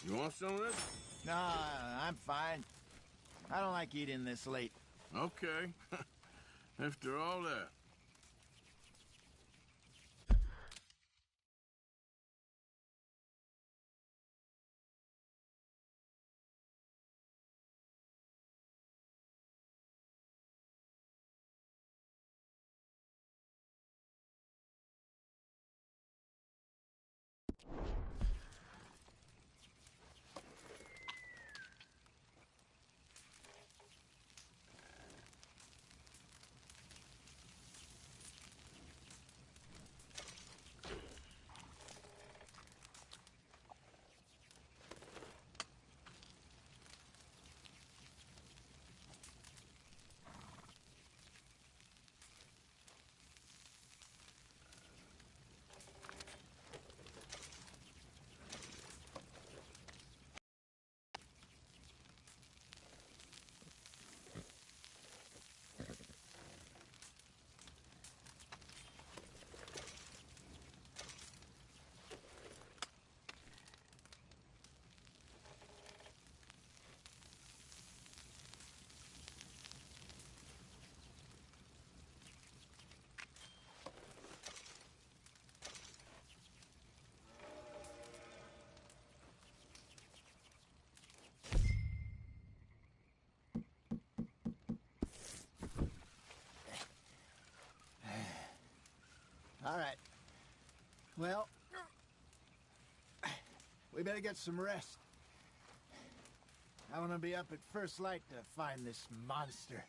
You want some of this? Nah, I'm fine. I don't like eating this late. Okay. After all that. All right. Well, we better get some rest. I want to be up at first light to find this monster.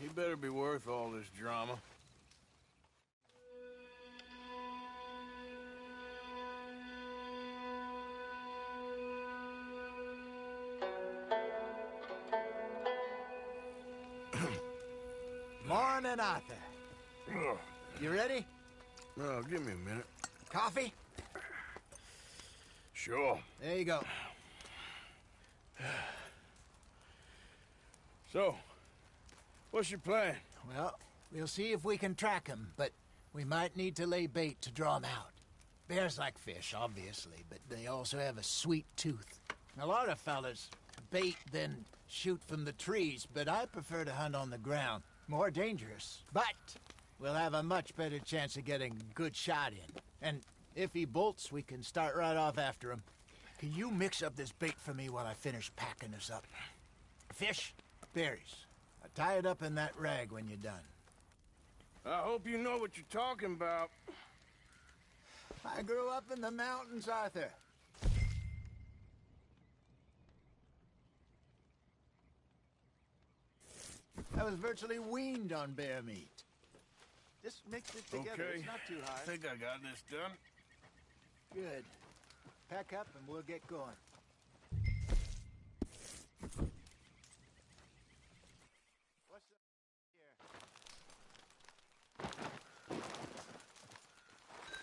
He better be worth all this drama. Morning, Arthur. You ready? Oh, give me a minute. Coffee? Sure. There you go. So, what's your plan? Well, we'll see if we can track him, but we might need to lay bait to draw him out. Bears like fish, obviously, but they also have a sweet tooth. A lot of fellas bait, then shoot from the trees, but I prefer to hunt on the ground. More dangerous, but we'll have a much better chance of getting a good shot in. And If he bolts, we can start right off after him. Can you mix up this bait for me while I finish packing this up? Fish, berries. Tie it up in that rag when you're done. I hope you know what you're talking about. I grew up in the mountains, Arthur. I was virtually weaned on bear meat. Just mix it together. Okay. It's not too hard. I think I got this done. Good. Pack up and we'll get going. What's up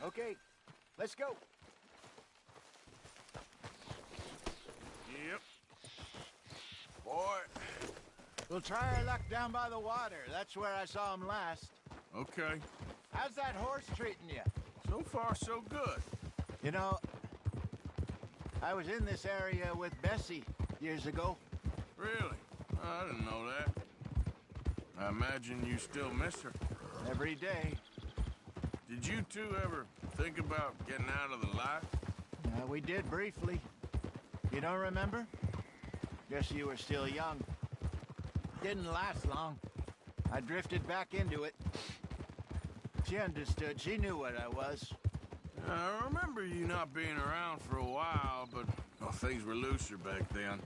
here? Okay, let's go. Yep. Boy. We'll try our luck down by the water. That's where I saw him last. Okay. How's that horse treating you? So far, so good. You know, I was in this area with Bessie years ago. Really? I didn't know that. I imagine you still miss her. Every day. Did you two ever think about getting out of the life? We did briefly. You don't remember? Guess you were still young. Didn't last long. I drifted back into it. She understood. She knew what I was. I remember you not being around for a while, but things were looser back then.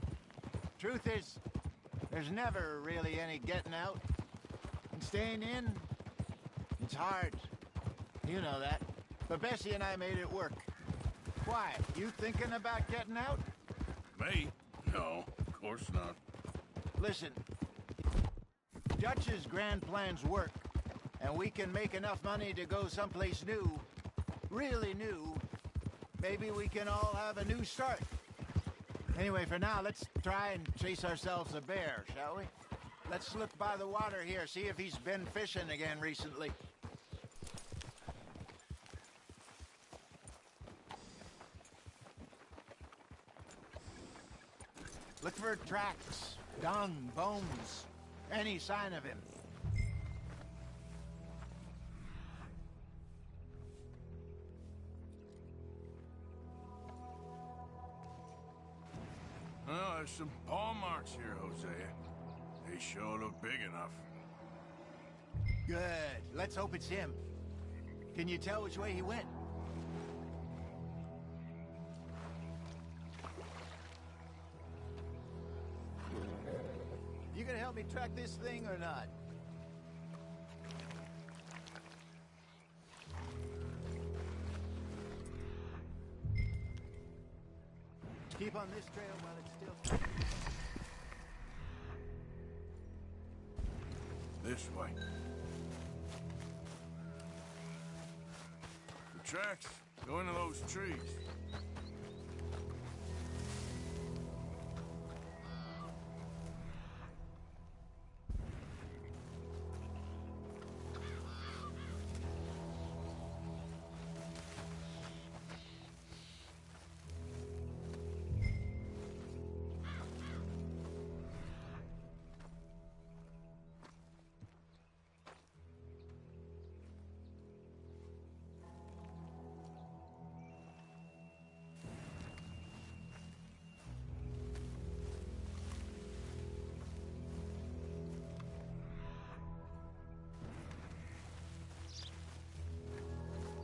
Truth is, there's never really any getting out. And staying in, it's hard. You know that. But Bessie and I made it work. Why? You thinking about getting out? Me? No, of course not. Listen, Dutch's grand plans work, and we can make enough money to go someplace new, really new. Maybe we can all have a new start. Anyway, for now, let's try and chase ourselves a bear, shall we? Let's look by the water here, see if he's been fishing again recently. Look for tracks, dung, bones, any sign of him. Oh, there's some paw marks here, Hosea. They sure look big enough. Good. Let's hope it's him. Can you tell which way he went? You gonna help me track this thing or not? Keep on this trail while it's still... This way. The tracks go into those trees.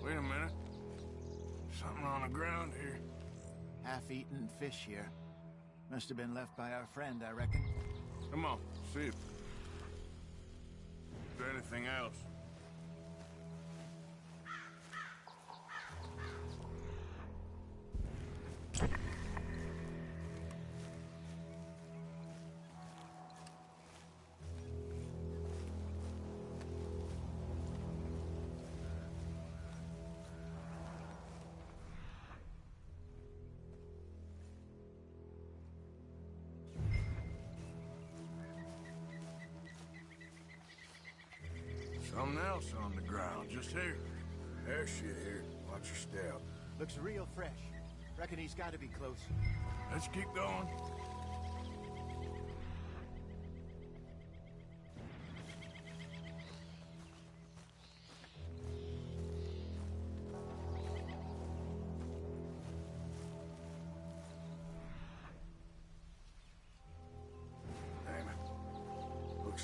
Wait a minute. Something on the ground here. Half-eaten fish here. Must have been left by our friend, I reckon. Come on, see if there's anything else. Something else on the ground, just here. There's shit here. Watch your step. Looks real fresh. Reckon he's got to be close. Let's keep going.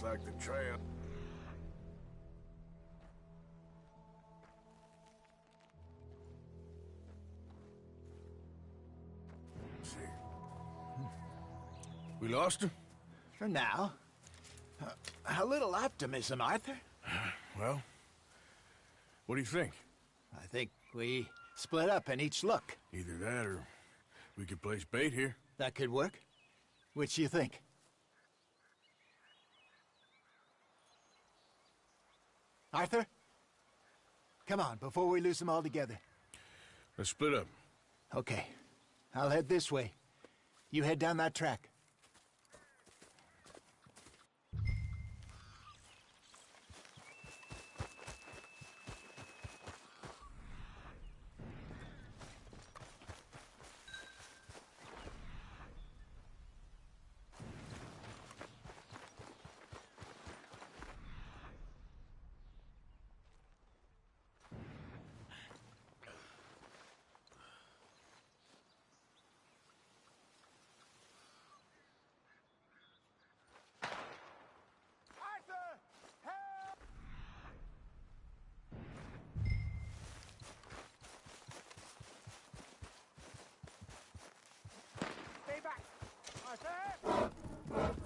Looks like the trail. See. We lost her? For now. A little optimism, Arthur. Well, what do you think? I think we split up and each look. Either that or we could place bait here. That could work. Which do you think? Arthur? Come on, before we lose them all together. Let's split up. Okay. I'll head this way. You head down that track.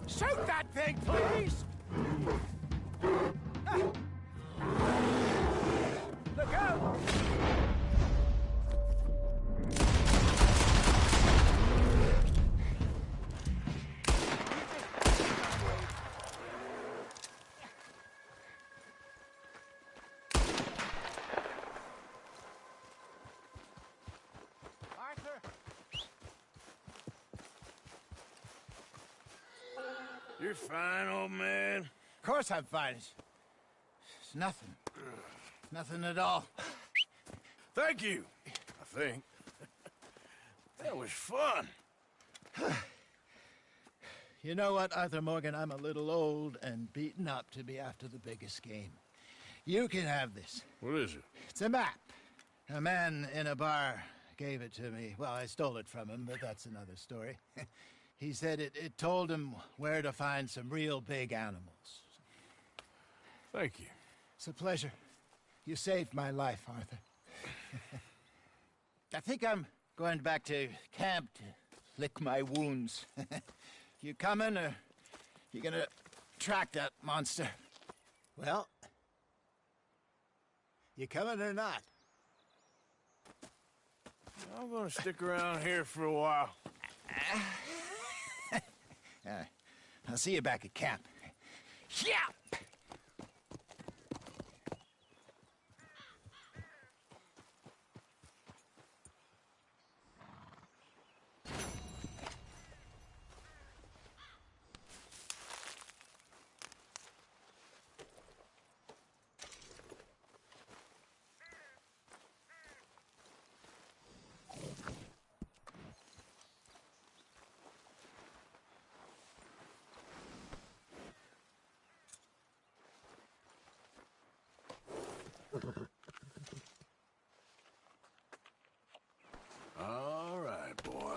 Shoot that thing, please! Look out! You're fine, old man. Of course I'm fine. It's nothing. Nothing at all. Thank you, I think. That was fun. You know what, Arthur Morgan? I'm a little old and beaten up to be after the biggest game. You can have this. What is it? It's a map. A man in a bar gave it to me. Well, I stole it from him, but that's another story. He said it told him where to find some real big animals. Thank you. It's a pleasure. You saved my life, Arthur. I think I'm going back to camp to lick my wounds. You coming, or you gonna track that monster? Well, you coming or not? I'm gonna stick around here for a while. I'll see you back at camp. Yeah! All right, boy.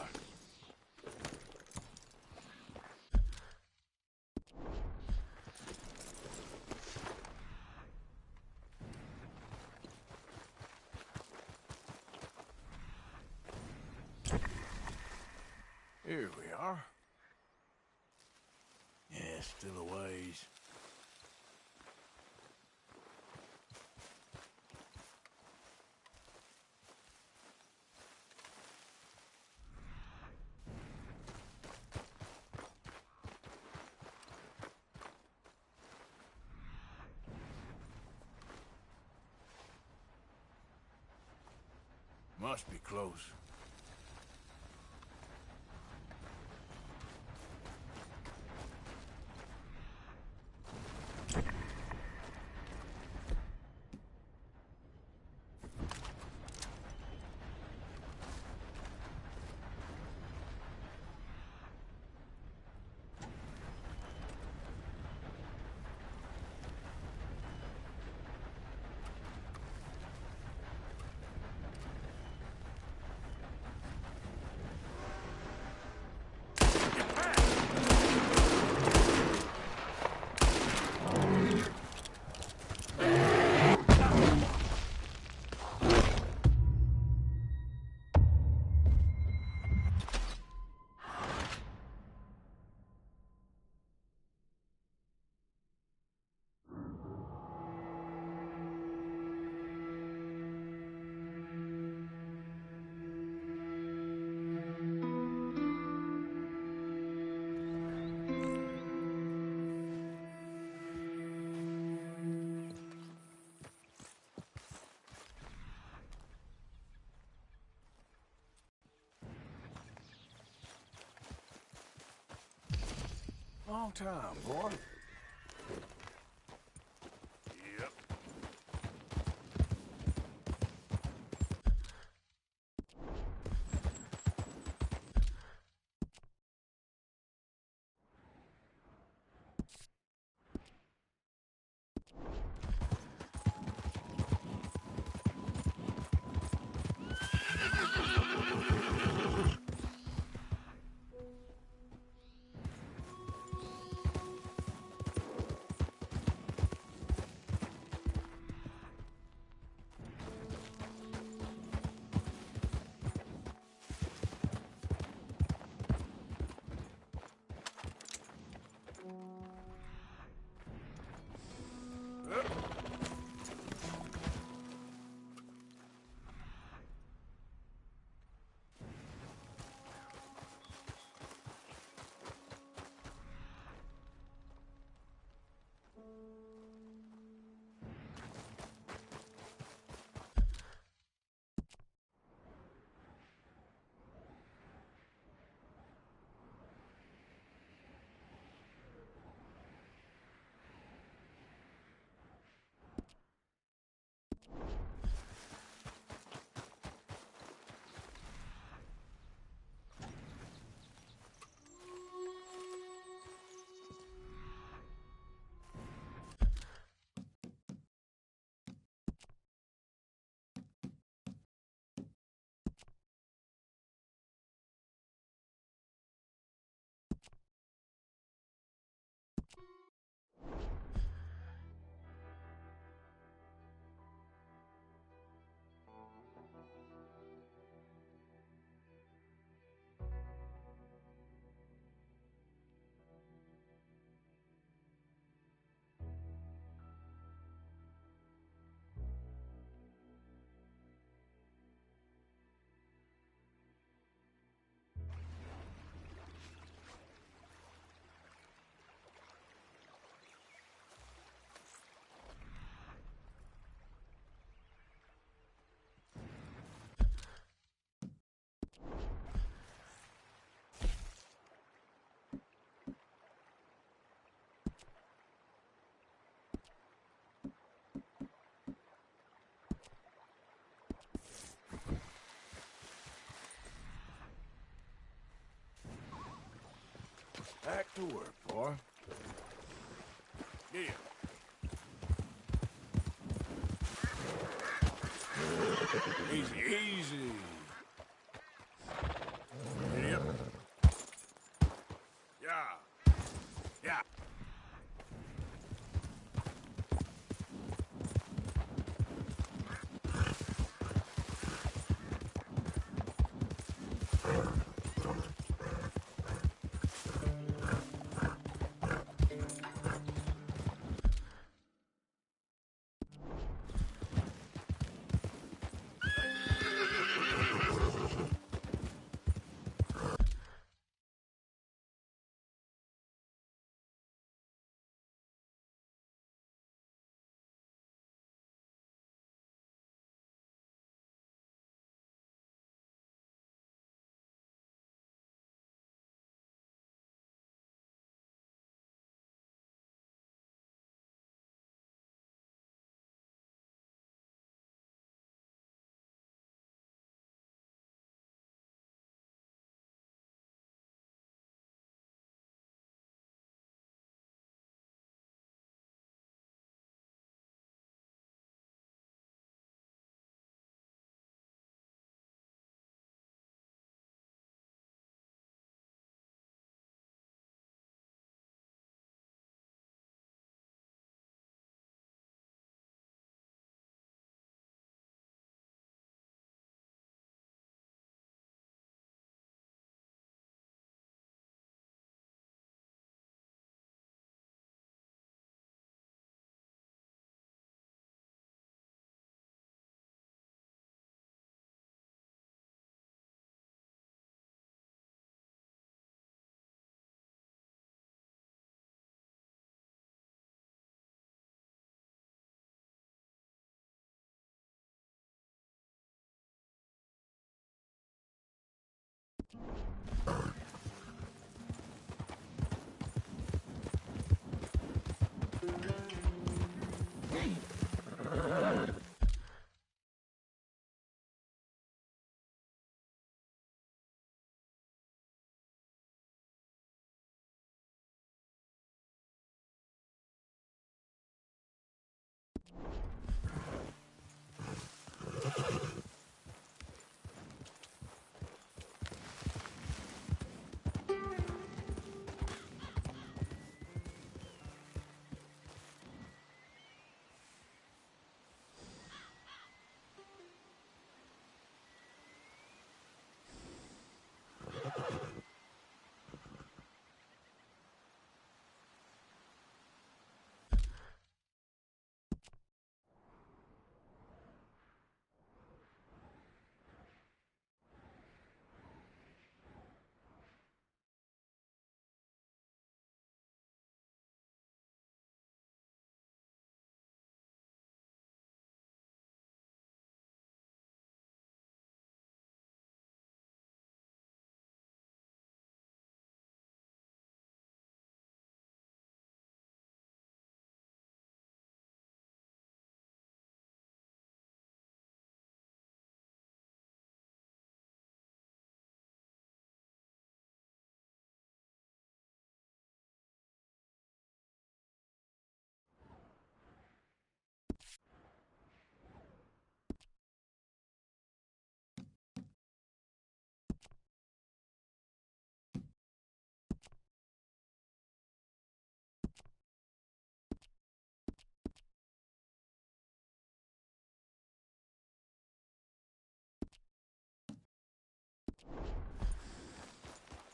Here we are. Yeah, still a ways. Must be close. Long time, boy. Yep. Back to work, boy. Yeah. Easy, easy. Yep. Yeah. Yeah.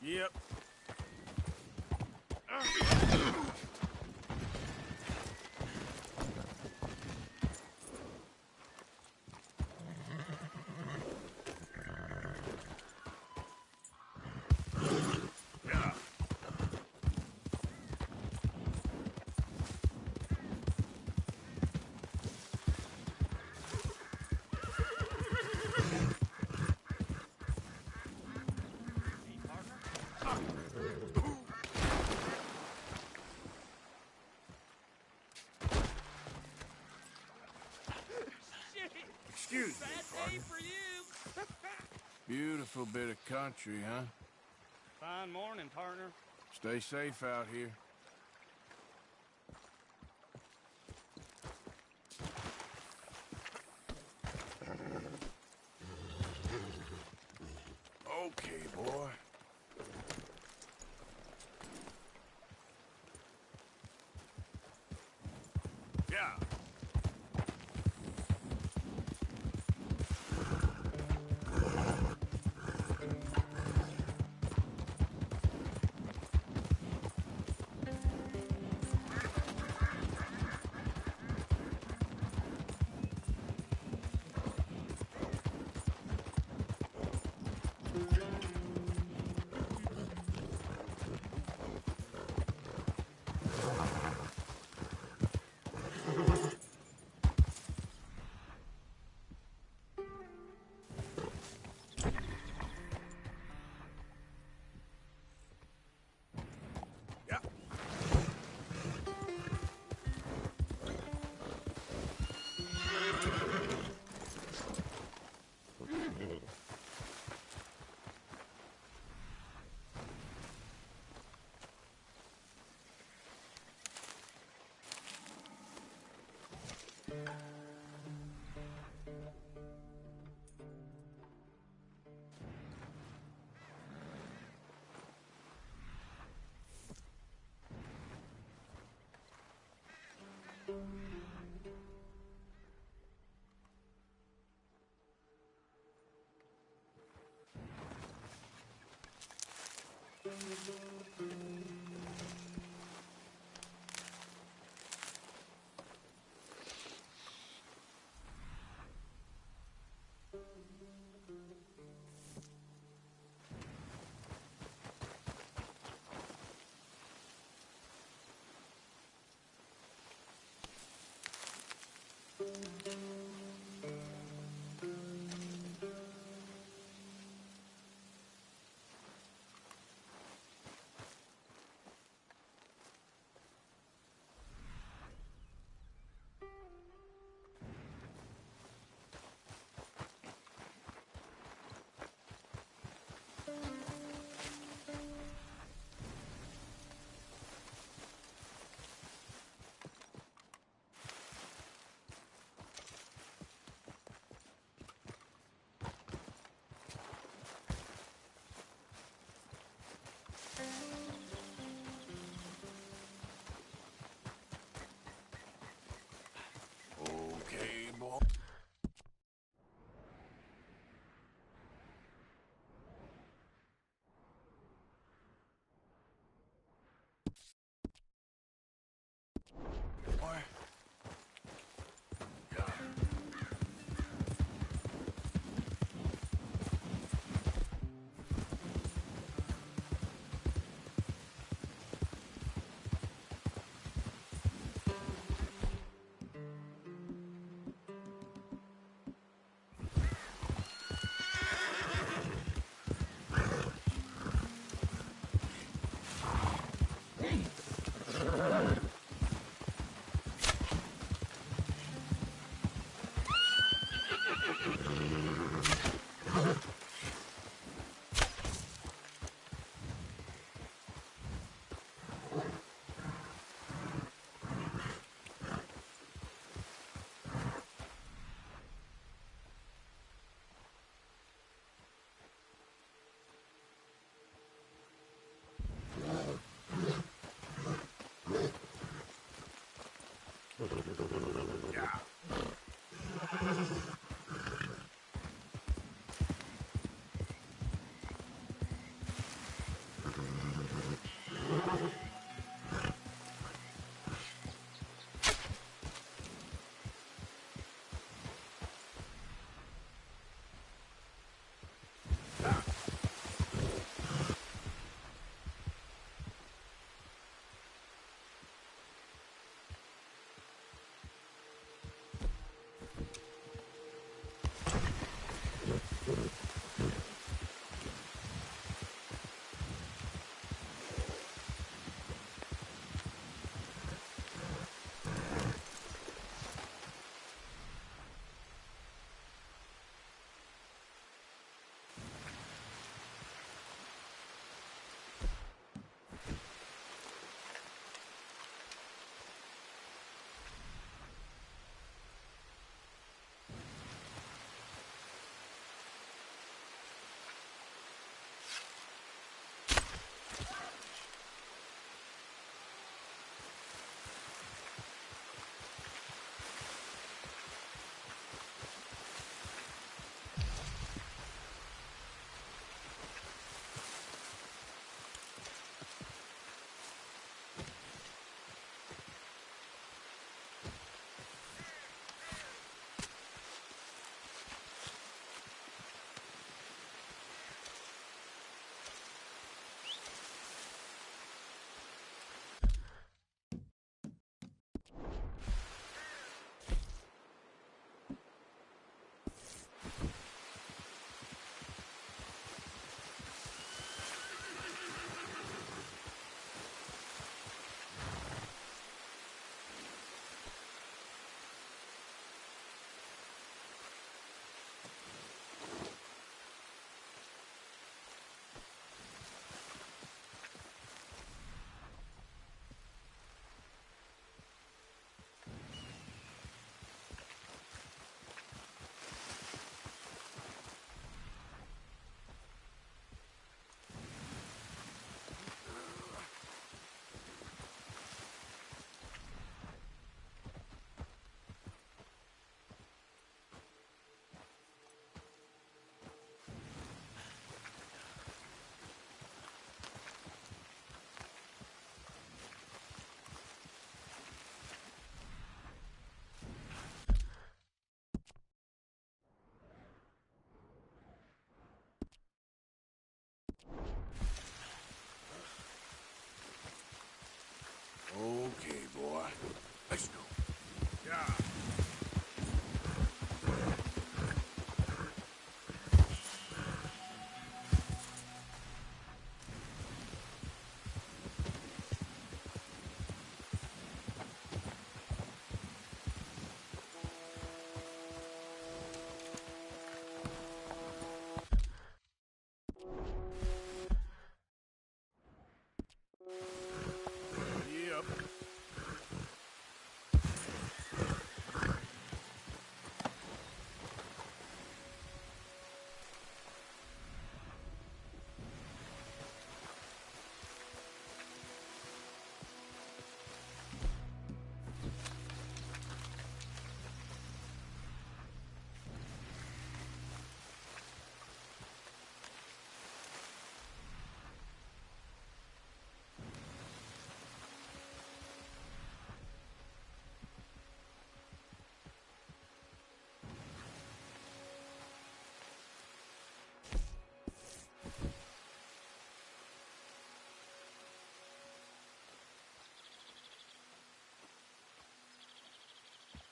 Yep. Excuse me, partner. For you. Beautiful bit of country, huh? Fine morning, partner. Stay safe out here. Okay, boy. Yeah.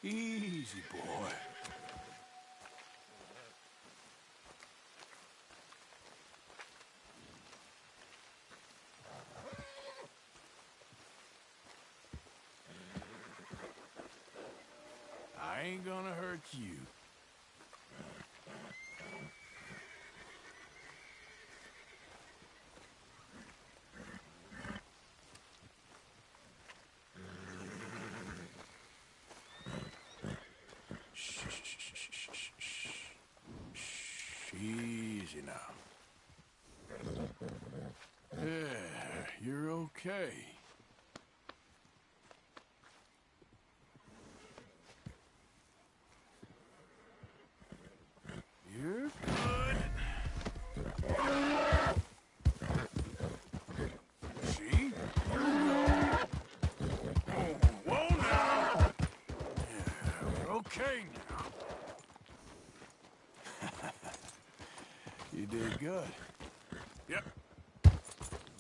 Easy, boy. I ain't gonna hurt you. Easy now. Yeah, you're okay. You're good. See? Whoa now! Yeah, we're okay now. You did good. Yep.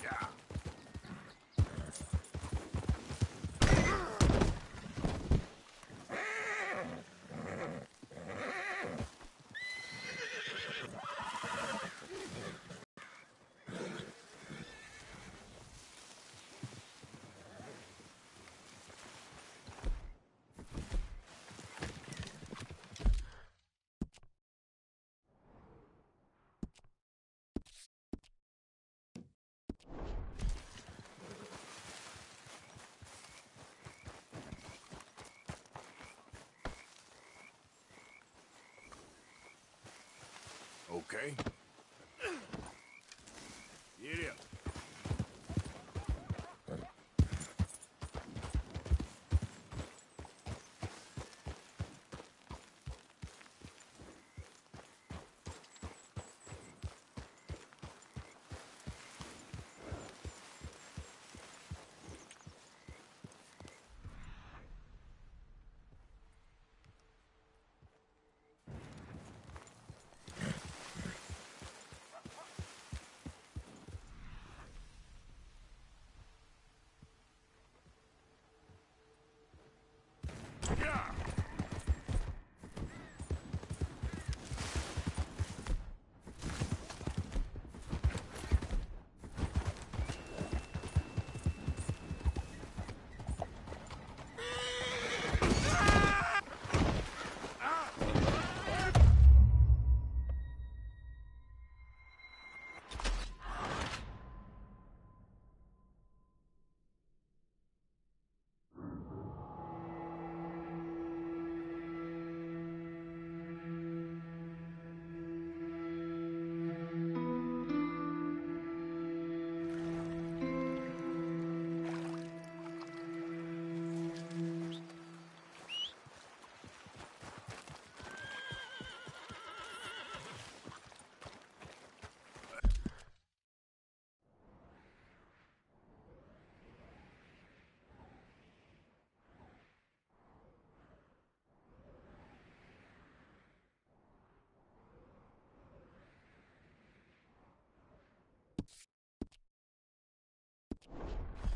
Yeah. Okay. Get in. Yeah.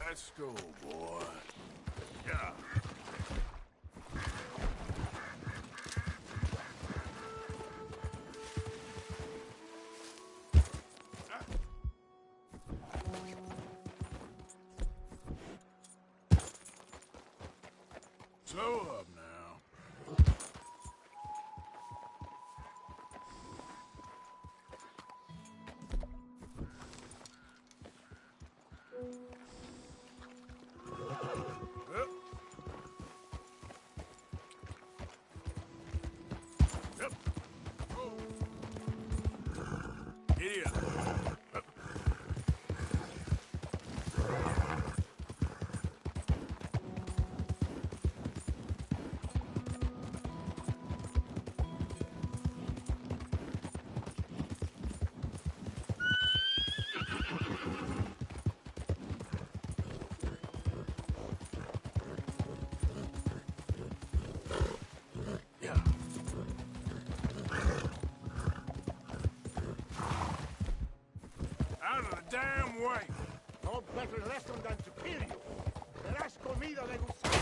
Let's go, boy. Yeah. Slow up now. Yep. Idiot. Out of the damn way! No better lesson than to kill you. Verás comida de gusano.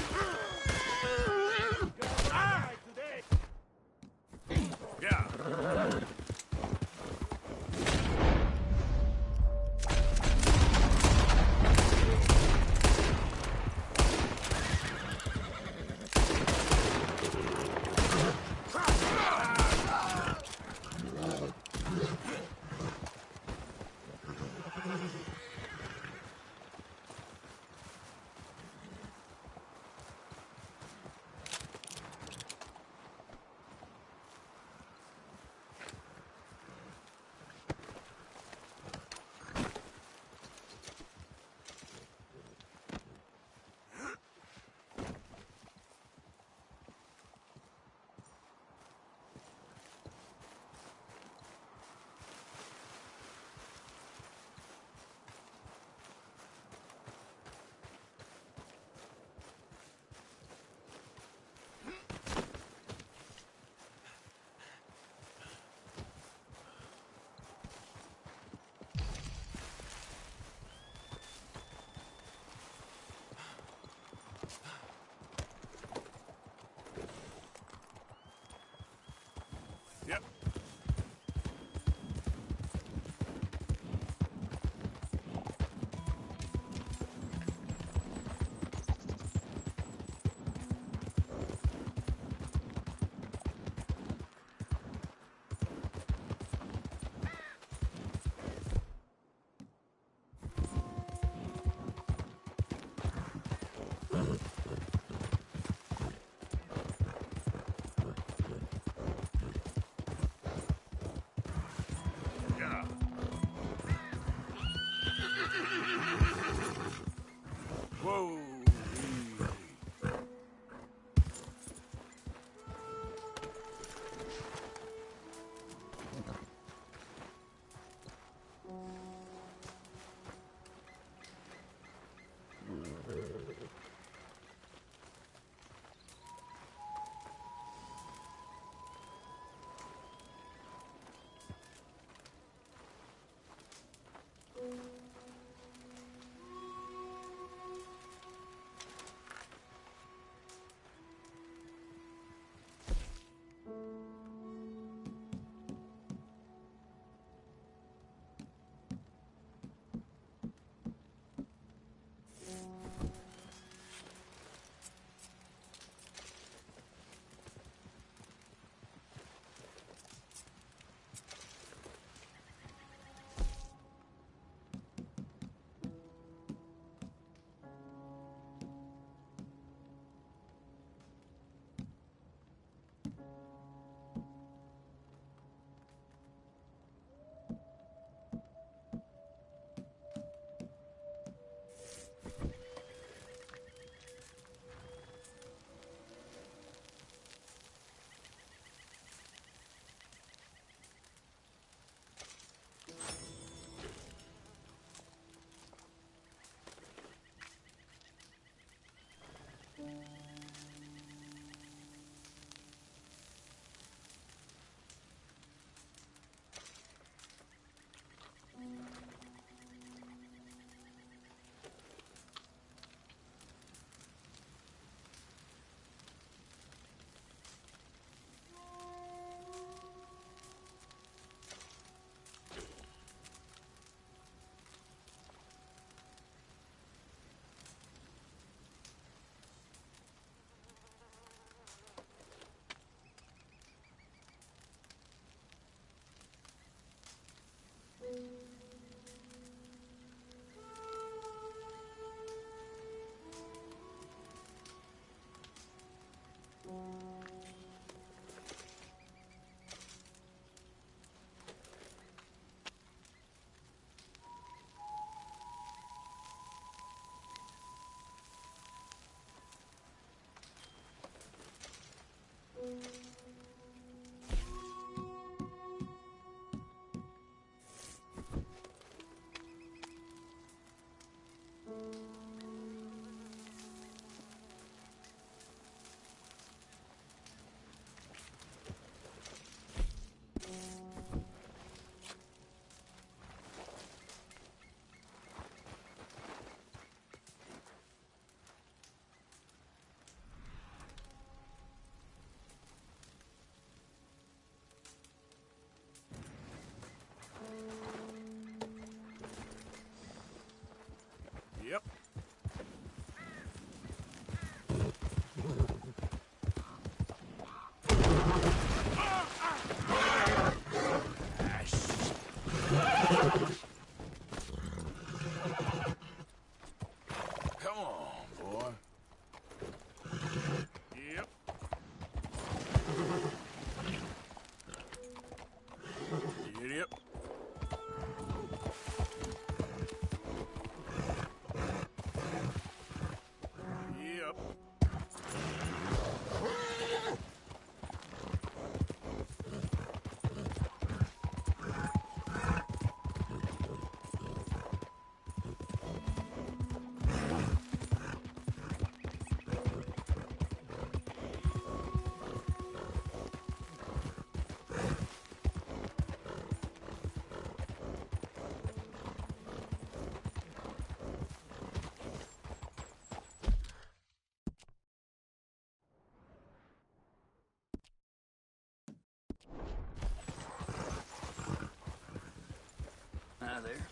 there.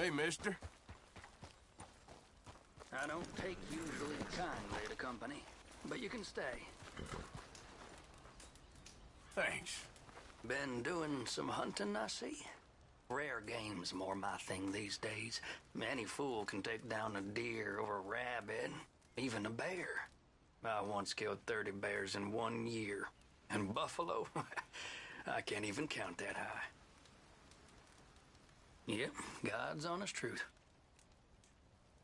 Hey, mister. I don't take usually kindly to company, but you can stay. Thanks. Been doing some hunting, I see. Rare game's more my thing these days. Any fool can take down a deer or a rabbit, even a bear. I once killed 30 bears in 1 year. And buffalo, I can't even count that high. Yep, God's honest truth.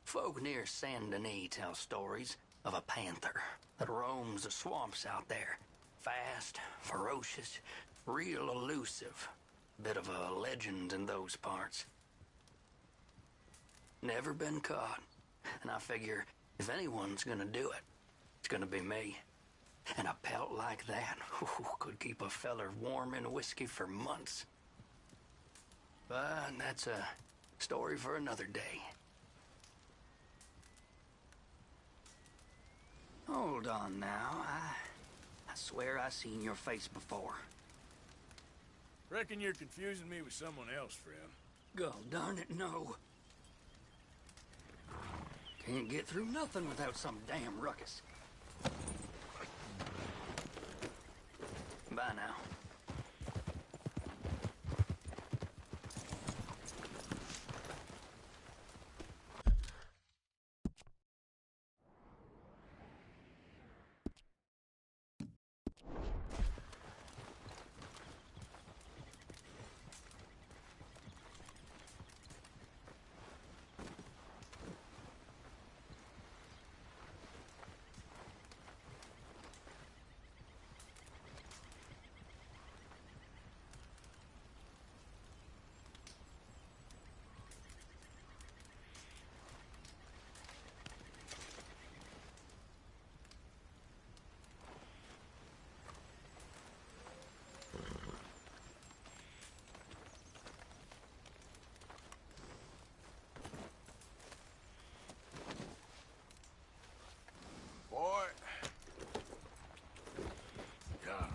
Folk near Saint Denis tell stories of a panther that roams the swamps out there. Fast, ferocious, real elusive. Bit of a legend in those parts. Never been caught. And I figure if anyone's gonna do it, it's gonna be me. And a pelt like that could keep a feller warm in whiskey for months. But that's a story for another day. Hold on now. I swear I seen your face before. Reckon you're confusing me with someone else, friend. God darn it, no. Can't get through nothing without some damn ruckus. Bye now. Boy. Yeah.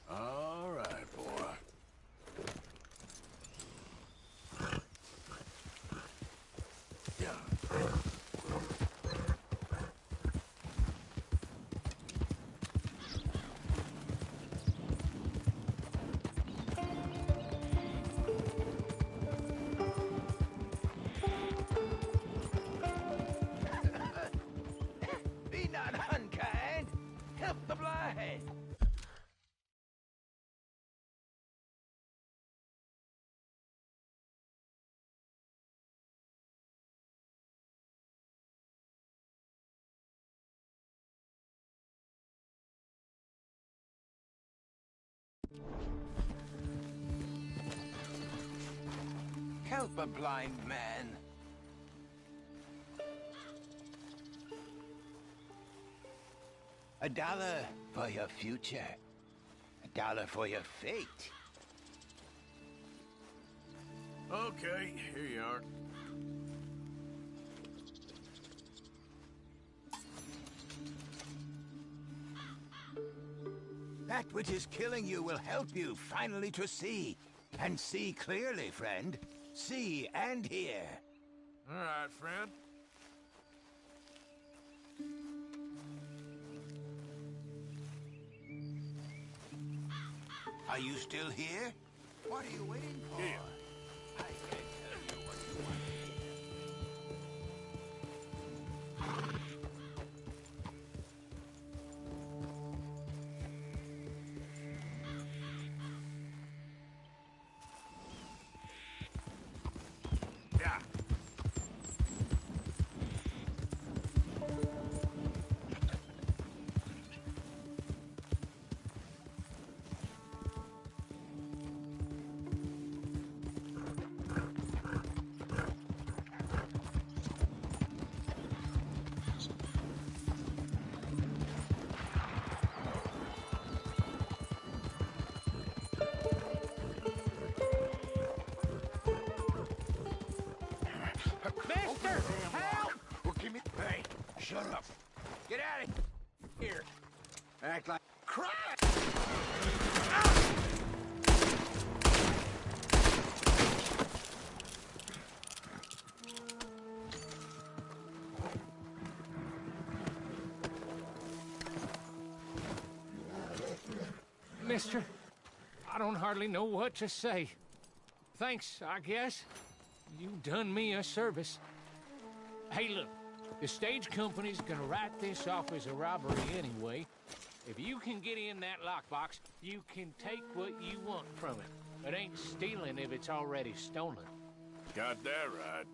All right, boy. Yeah. Help a blind man. $1 for your future. $1 for your fate. Okay, here you are. That which is killing you will help you finally to see. And see clearly, friend. See and hear. All right, friend. Are you still here? What are you waiting for? Yeah. I can't tell you what you want to hear. Yeah. Mister, help! Well, give me... Hey, shut up. Get out of here. Act like... Crap! Mister, I don't hardly know what to say. Thanks, I guess. You done me a service. Hey, look, the stage company's gonna write this off as a robbery anyway. If you can get in that lockbox, you can take what you want from it. It ain't stealing if it's already stolen. Got that right.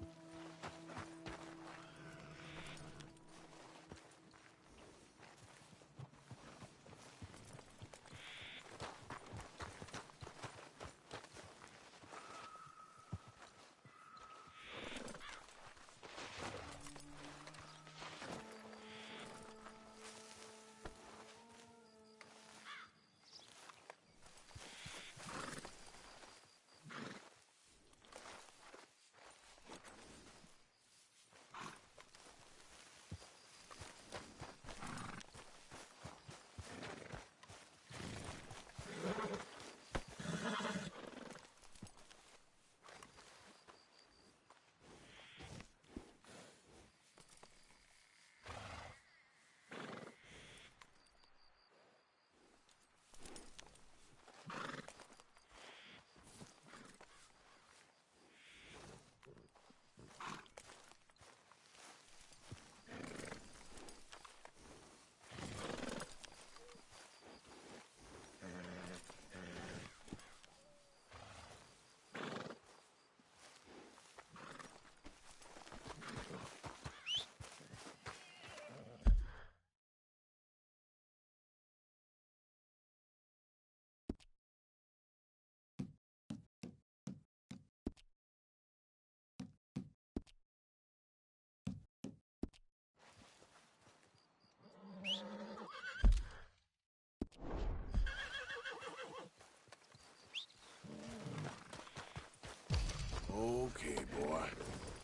Okay, boy.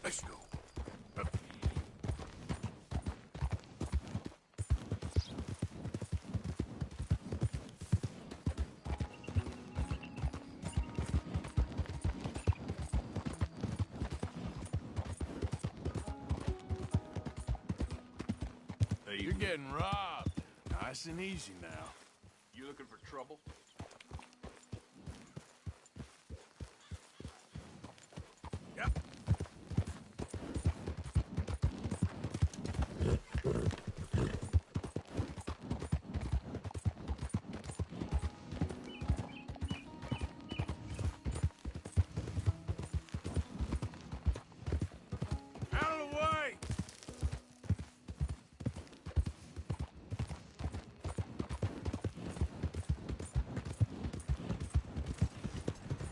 Let's go. Up. Hey, you're getting robbed. Nice and easy now. You looking for trouble? Yep. Out of the way!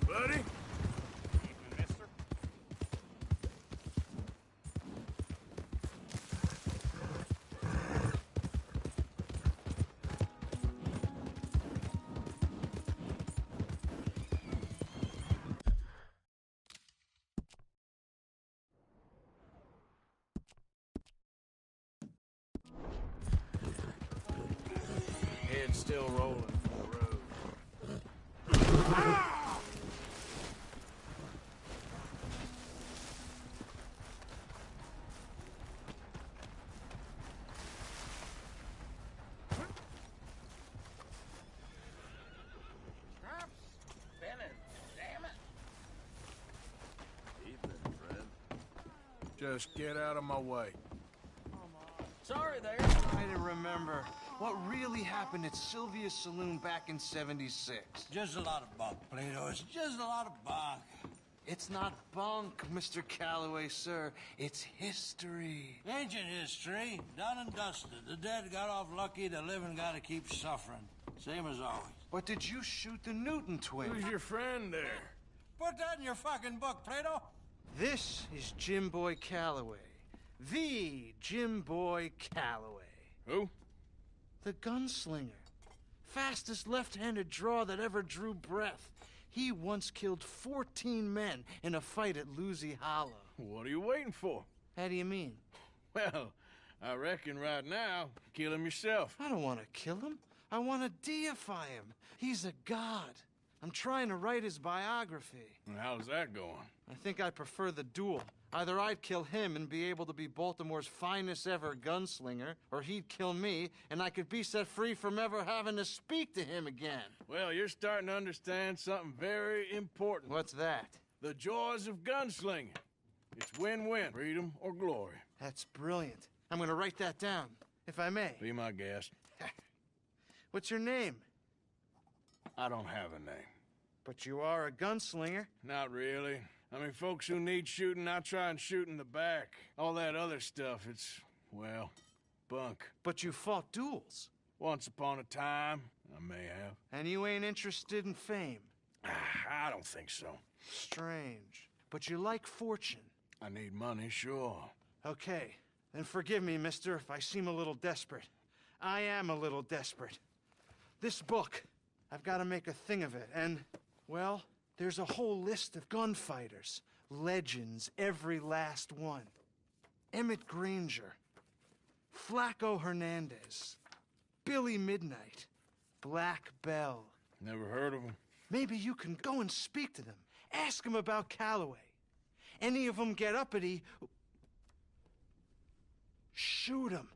Buddy? Evening, mister. it's still rolling from the road. Just get out of my way. Sorry there. Try to remember what really happened at Sylvia's Saloon back in '76. Just a lot of bunk, Plato. It's just a lot of bunk. It's not bunk, Mr. Calloway, sir. It's history. Ancient history, done and dusted. The dead got off lucky, the living gotta keep suffering. Same as always. But did you shoot the Newton twins? Who's your friend there? Put that in your fucking book, Plato. This is Jim Boy Calloway. The Jim Boy Calloway. Who? The gunslinger. Fastest left-handed draw that ever drew breath. He once killed 14 men in a fight at Lucy Hollow. What are you waiting for? How do you mean? Well, I reckon right now, kill him yourself. I don't want to kill him. I want to deify him. He's a god. I'm trying to write his biography. And how's that going? I think I prefer the duel. Either I'd kill him and be able to be Baltimore's finest ever gunslinger, or he'd kill me and I could be set free from ever having to speak to him again. Well, you're starting to understand something very important. What's that? The joys of gunslinging. It's win-win, freedom or glory. That's brilliant. I'm gonna write that down, if I may. Be my guest. What's your name? I don't have a name. But you are a gunslinger. Not really. I mean, folks who need shooting, I try and shoot in the back. All that other stuff, it's, well, bunk. But you fought duels. Once upon a time, I may have. And you ain't interested in fame. I don't think so. Strange. But you like fortune. I need money, sure. Okay. Then forgive me, mister, if I seem a little desperate. I am a little desperate. This book, I've got to make a thing of it, and, well, there's a whole list of gunfighters. Legends, every last one. Emmett Granger. Flaco Hernandez. Billy Midnight. Black Bell. Never heard of them. Maybe you can go and speak to them. Ask them about Calloway. Any of them get uppity, shoot them.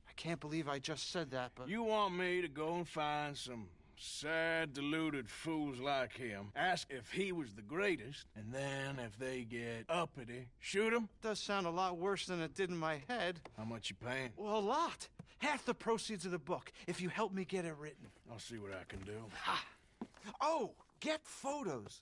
I can't believe I just said that, but... You want me to go and find some sad, deluded fools like him, ask if he was the greatest, and then if they get uppity, shoot him? Does sound a lot worse than it did in my head. How much you paying? Well, a lot. Half the proceeds of the book, if you help me get it written. I'll see what I can do. Ha! Oh, get photos.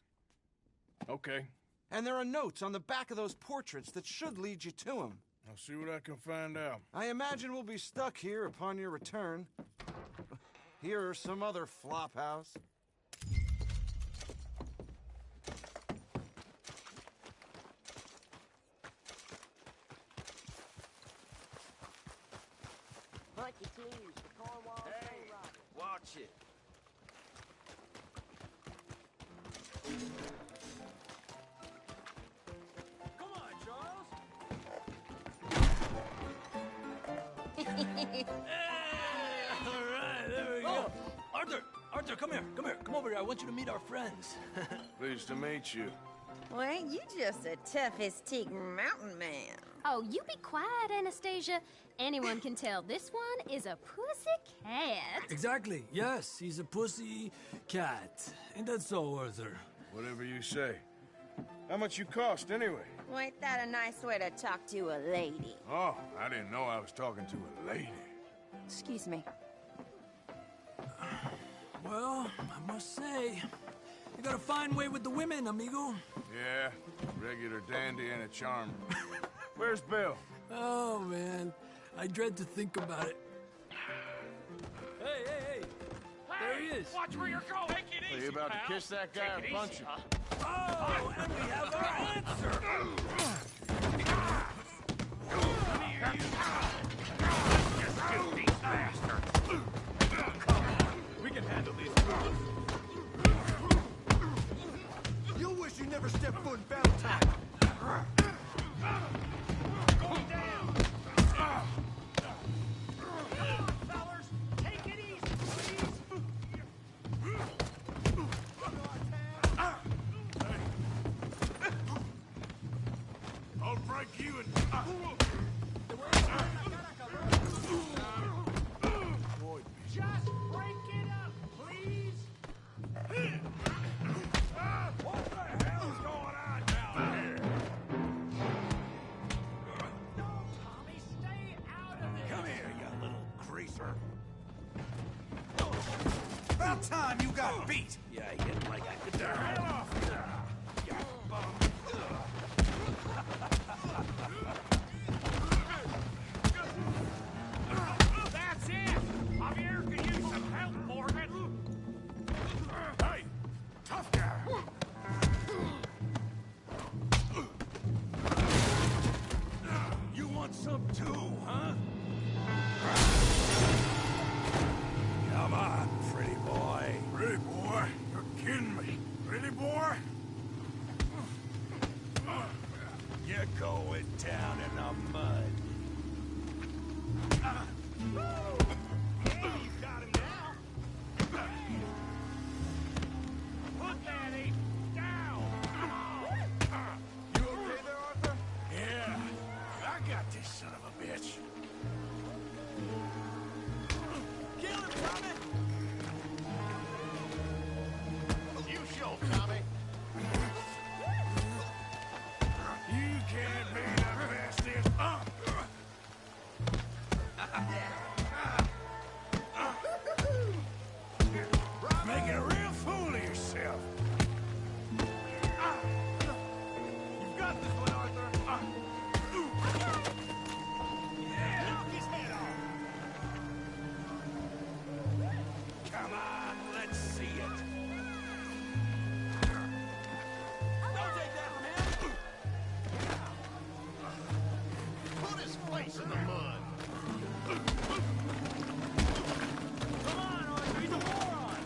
Okay. And there are notes on the back of those portraits that should lead you to him. I'll see what I can find out. I imagine we'll be stuck here upon your return. Here or some other flop house. Bucky, please. The car wall. Hey, watch it. Come on, Charles. All right, there we go. Arthur, come here. Come over here. I want you to meet our friends. Pleased to meet you. Well, ain't you just the toughest teak mountain man? Oh, you be quiet, Anastasia. Anyone can tell this one is a pussy cat. Exactly. Yes, he's a pussy cat. Ain't that so, Arthur? Whatever you say. How much you cost, anyway? Well, ain't that a nice way to talk to a lady? Oh, I didn't know I was talking to a lady. Excuse me. Well, I must say, you got a fine way with the women, amigo. Yeah, regular dandy and a charmer. Where's Bill? Oh, man. I dread to think about it. Hey! There he is. Watch where you're going. Take it easy, Are you about pal. to kiss that guy or punch him? Oh, and we have our answer. Come here, you guilty bastard. Come on, we can handle these fools. You wish you never stepped foot in Valentine. Going down. Fellas, take it easy, please. about time you got beat. Yeah, I hit like I could. Get the hell off! You bum. That's it! Javier could use some help, Morgan. Hey, tough guy. You want some too, huh? Come on, pretty boy. Pretty boy? You're kidding me. Pretty boy? You're going down in the mud. You got him now. Put that ape down. You okay there, Arthur? Yeah. I got this son of a bitch. Kill him, Tommy! You show, Tommy. You can't be the bestest. Making a real fool of yourself. You've got this one, Arthur. Yeah, knock his head off. Come on, let's see it. Don't take that from him. Put his face in the mud. Come on, Arthur, he's a moron.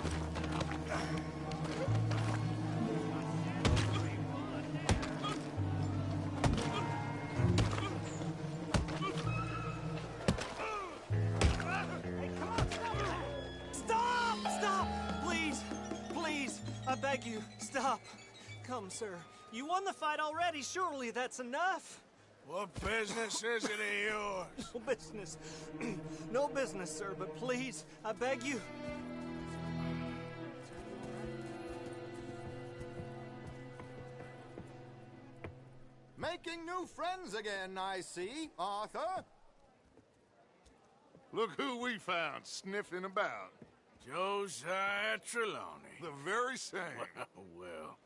Stop! Stop! Please! Please! I beg you, stop. Come, sir. You won the fight already. Surely that's enough. What business is it of yours? No business. No business, sir, but please, I beg you. Making new friends again, I see, Arthur. Look who we found sniffing about. Josiah Trelawney. The very same. Well,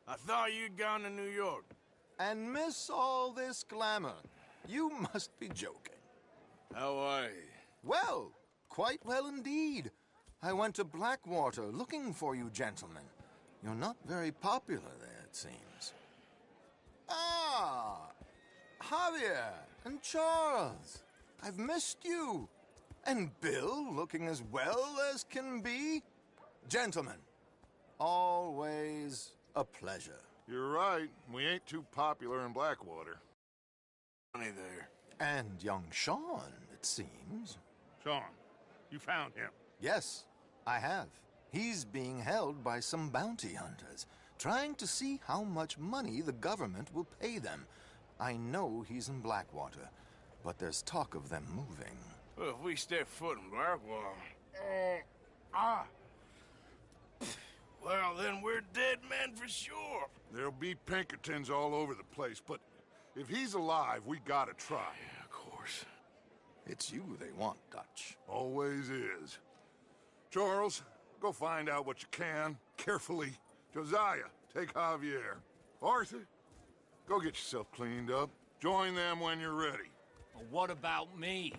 I thought you'd gone to New York. And miss all this glamour. You must be joking. How are you? Well, quite well indeed. I went to Blackwater looking for you gentlemen. You're not very popular there, it seems. Ah, Javier and Charles. I've missed you. And Bill looking as well as can be. Gentlemen, always a pleasure. You're right. We ain't too popular in Blackwater. Funny there. And young Sean, it seems. Sean, you found him. Yes, I have. He's being held by some bounty hunters, trying to see how much money the government will pay them. I know he's in Blackwater, but there's talk of them moving. Well, if we step foot in Blackwater... Well, then we're dead men for sure. There'll be Pinkertons all over the place, but if he's alive, we gotta try. Yeah, of course. It's you they want, Dutch. Always is. Charles, go find out what you can, carefully. Josiah, take Javier. Arthur, go get yourself cleaned up. Join them when you're ready. Well, what about me?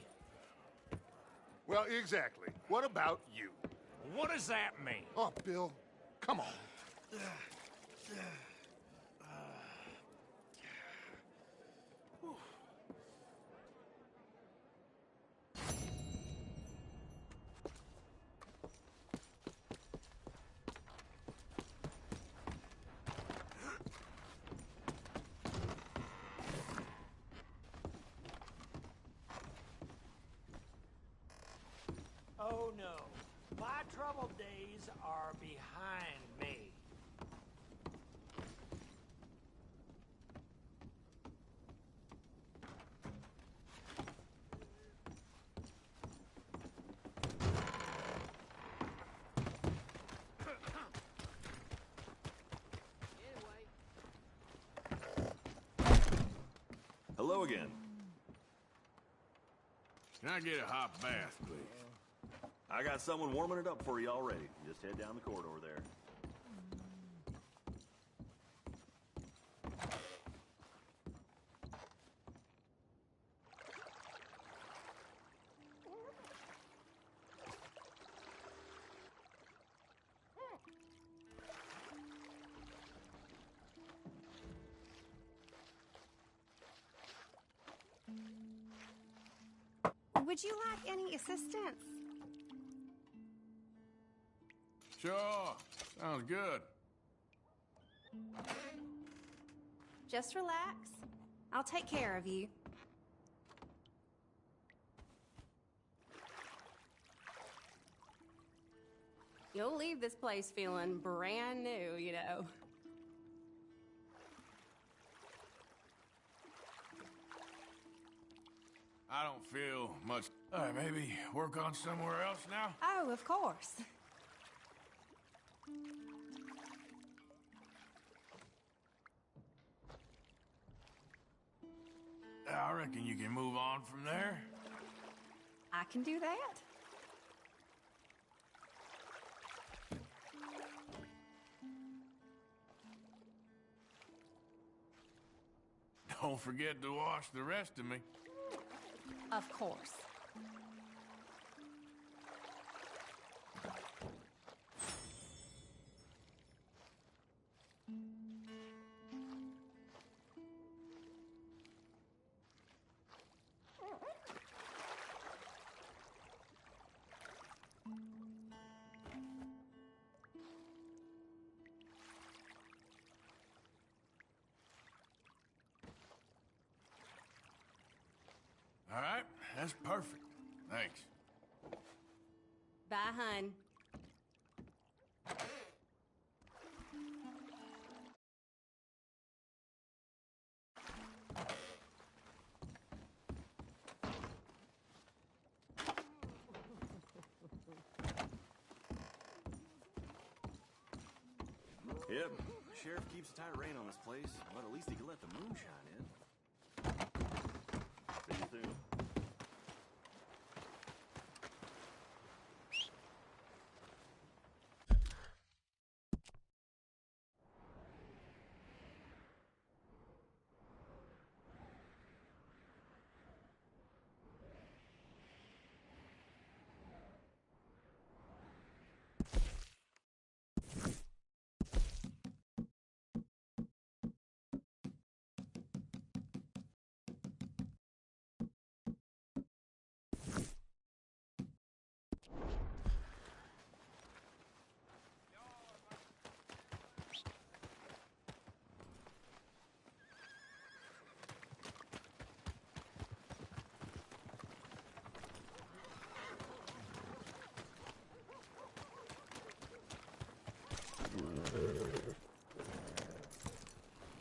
Well, exactly. What about you? What does that mean? Oh, Bill, come on. Oh no, my troubled days are behind me. Hello again. Can I get a hot bath, please? I got someone warming it up for you already. Just head down the corridor there. Would you like any assistance? Sure. Sounds good. Just relax. I'll take care of you. You'll leave this place feeling brand new, you know. I don't feel much. All right, maybe work on somewhere else now? Oh, of course. I reckon you can move on from there. I can do that. Don't forget to wash the rest of me. Of course. All right, that's perfect. Thanks. Bye, hun. Yep. Sheriff keeps a tight rein on this place, but at least he can let the moonshine in. See you soon.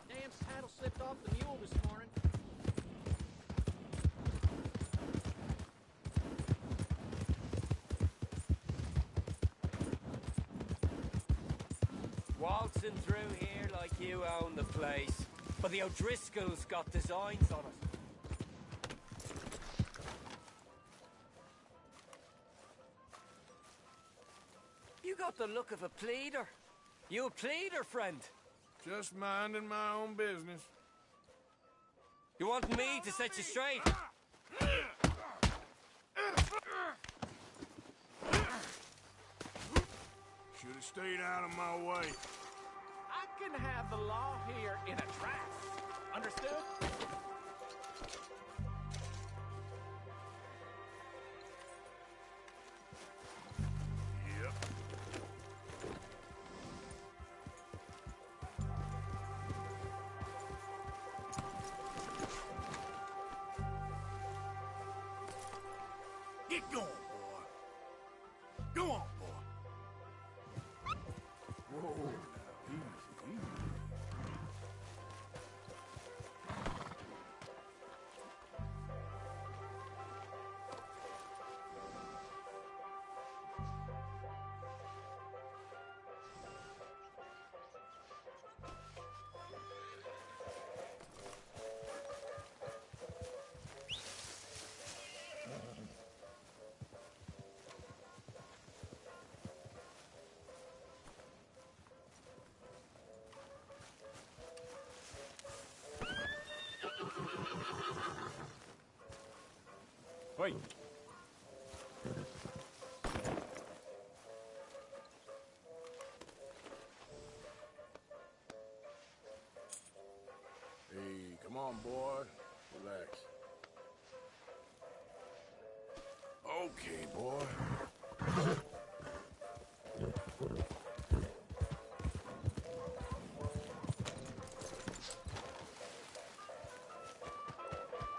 Damn saddle slipped off the mule this morning. Waltzing through here like you own the place. But the O'Driscolls got designs on it. You got the look of a pleader. You a pleader, friend? Just minding my own business. You want me to set you straight? Should have stayed out of my way. I can have the law here in a trance. Understood? Yep. Get going, boy. Go on, boy. Whoa, now, easy, easy. Wait. Hey, come on, boy. Relax. Okay, boy.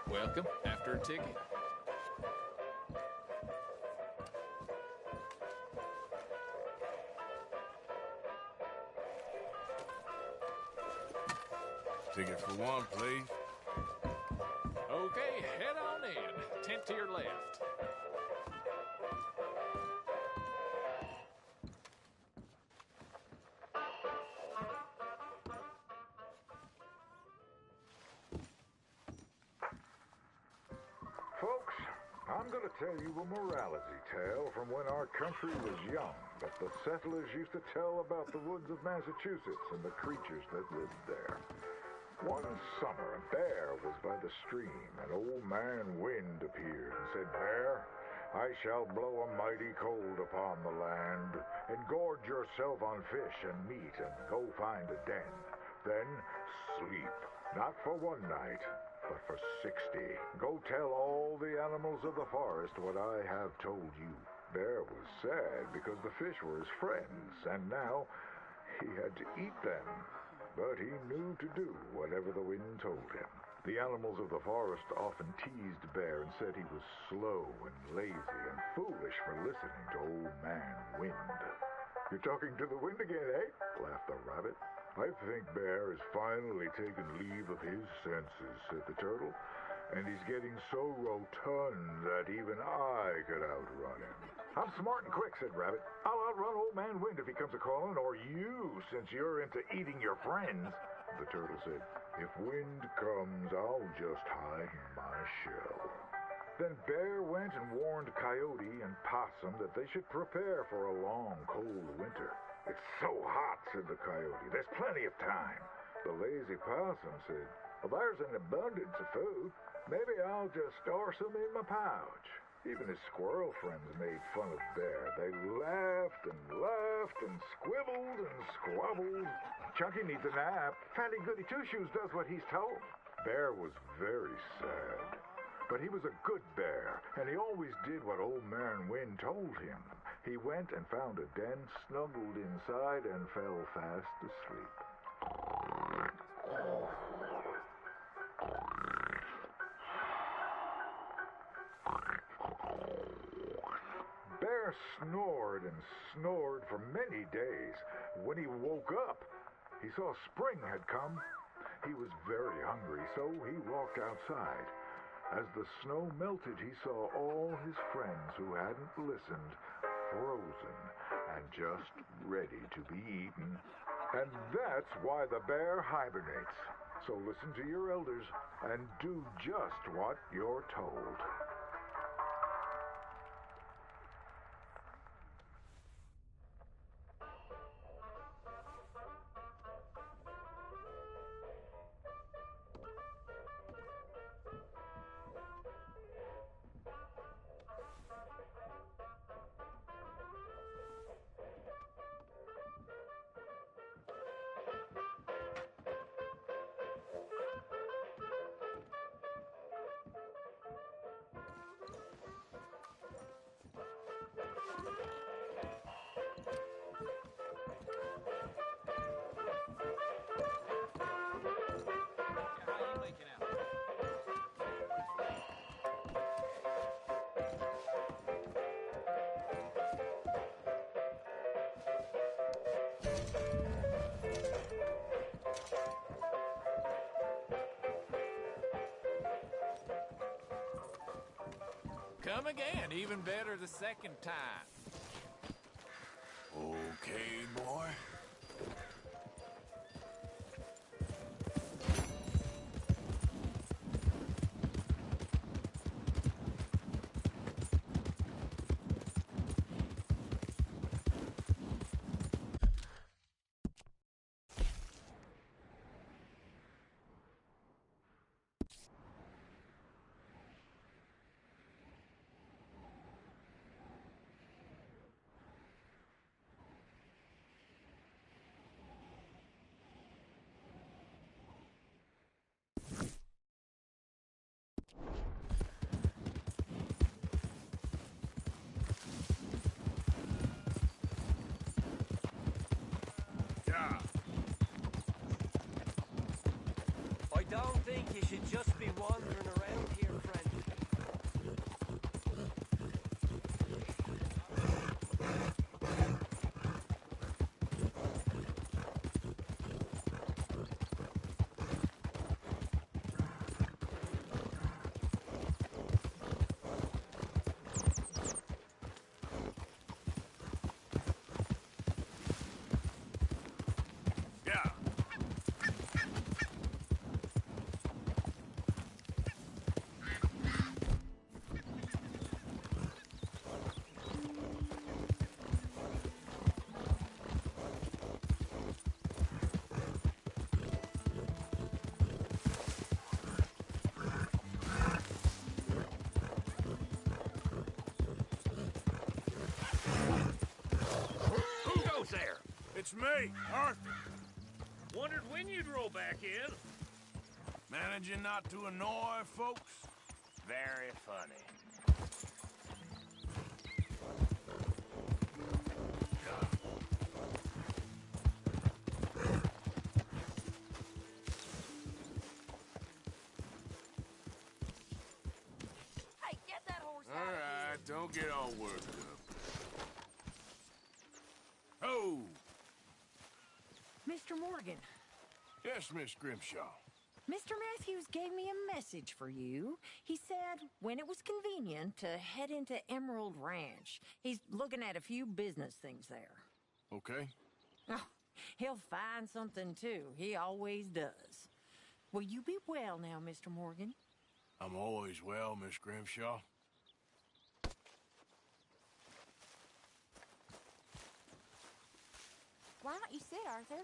Welcome. After a ticket. Ticket for one, please. Okay, head on in. Tent to your left. Folks, I'm going to tell you a morality tale from when our country was young that the settlers used to tell about the woods of Massachusetts and the creatures that lived there. One summer, a bear was by the stream, and Old Man Wind appeared and said, "Bear, I shall blow a mighty cold upon the land, and gorge yourself on fish and meat, and go find a den. Then sleep, not for one night, but for 60. Go tell all the animals of the forest what I have told you." Bear was sad because the fish were his friends, and now he had to eat them. But he knew to do whatever the wind told him. The animals of the forest often teased Bear and said he was slow and lazy and foolish for listening to Old Man Wind. "You're talking to the wind again, eh?" laughed the rabbit. "I think Bear has finally taken leave of his senses," said the turtle. "And he's getting so rotund that even I could outrun him." "I'm smart and quick," said Rabbit. "I'll outrun Old Man Wind if he comes a-calling, or you, since you're into eating your friends." The turtle said, "If Wind comes, I'll just hide in my shell." Then Bear went and warned Coyote and Possum that they should prepare for a long, cold winter. "It's so hot," said the Coyote. "There's plenty of time." The lazy Possum said, "Well, there's an abundance of food. Maybe I'll just store some in my pouch." Even his squirrel friends made fun of Bear. They laughed and laughed and squibbled and squabbled. "Chunky needs a nap. Fatty Goody Two-Shoes does what he's told." Bear was very sad. But he was a good bear, and he always did what Old Man Wind told him. He went and found a den, snuggled inside, and fell fast asleep. Bear snored and snored for many days. When he woke up, he saw spring had come. He was very hungry, so he walked outside. As the snow melted, he saw all his friends who hadn't listened, frozen and just ready to be eaten. And that's why the bear hibernates. So listen to your elders and do just what you're told. Come again, even better the second time. Okay, boy. should just be wandering around here, friend. There. It's me, Arthur. Wondered when you'd roll back in. Managing not to annoy folks? Very funny. Hey, get that horse All out right, don't get all worked up. Oh! Mr. Morgan, Yes, Miss Grimshaw. Mr. Matthews gave me a message for you. He said when it was convenient to head into Emerald Ranch. He's looking at a few business things there. Okay. Oh, he'll find something, too. He always does. Will you be well now, Mr. Morgan? I'm always well, Miss Grimshaw. Why don't you sit, Arthur?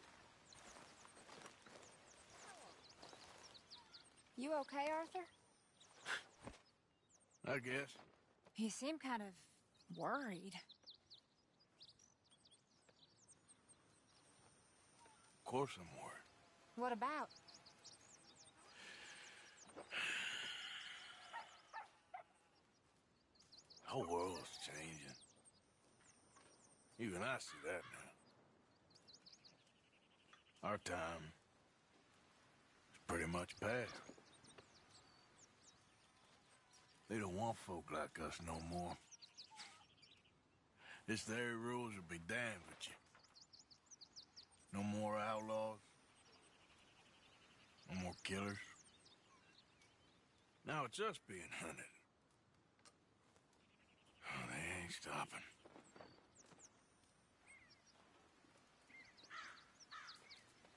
You okay, Arthur? I guess. You seem kind of worried. Of course I'm worried. What about? The whole world's changing. Even I see that now. Our time is pretty much past. They don't want folk like us no more. This there rules will be damned with you. No more outlaws. No more killers. Now it's us being hunted. Oh, they ain't stopping.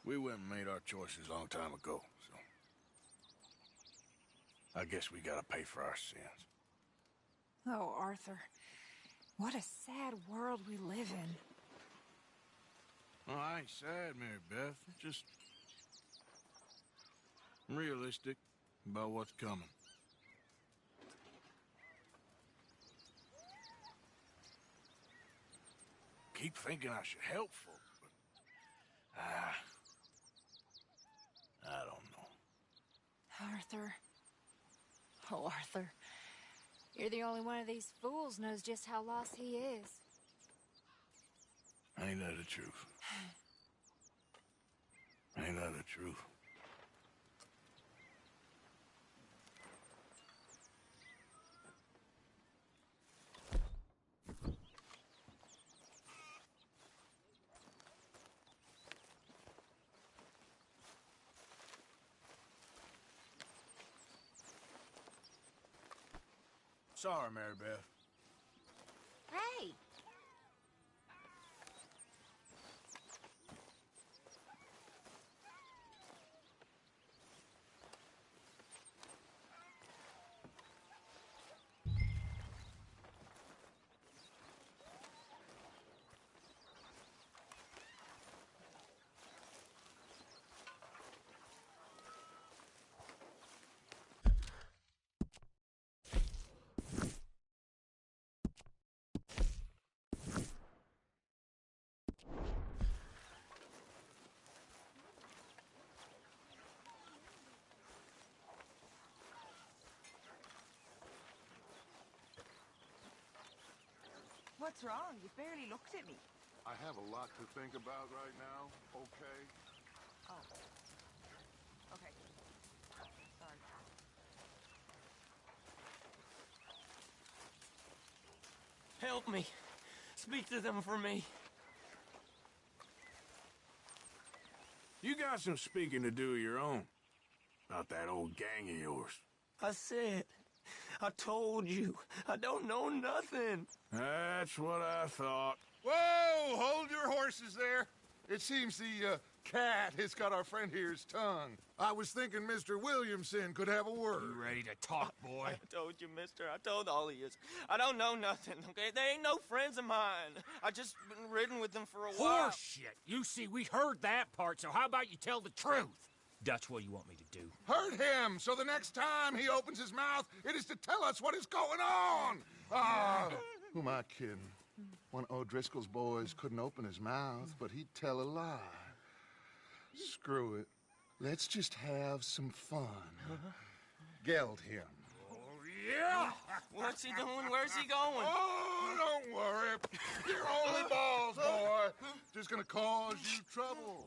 We went and made our choices a long time ago, so... I guess we gotta pay for our sins. Oh, Arthur. What a sad world we live in. Oh, I ain't sad, Mary Beth. Just... realistic about what's coming. Keep thinking I should help folk, but... I don't know. Arthur. Oh, Arthur. You're the only one of these fools knows just how lost he is. Ain't that the truth? Ain't that the truth? Sorry, Mary Beth. Hey! What's wrong? You barely looked at me. I have a lot to think about right now, okay? Oh. Okay. Sorry. help me. Speak to them for me. You got some speaking to do of your own. About that old gang of yours. I said, I told you, I don't know nothing. That's what I thought. Whoa! Hold your horses there. It seems the cat has got our friend here's tongue. I was thinking Mr. Williamson could have a word. You ready to talk, boy? I told you, mister. I told all of you. I don't know nothing, okay? They ain't no friends of mine. I just been ridden with them for a while. Horseshit. You see, we heard that part, so how about you tell the truth? Dutch, what do you want me to do? Hurt him, so the next time he opens his mouth, it is to tell us what is going on. Ah, who am I kidding? One of O'Driscoll's boys couldn't open his mouth, but he'd tell a lie. Screw it. Let's just have some fun. Geld him. Yeah! What's he doing? Where's he going? Oh, don't worry. You're only balls, boy. Just gonna cause you trouble.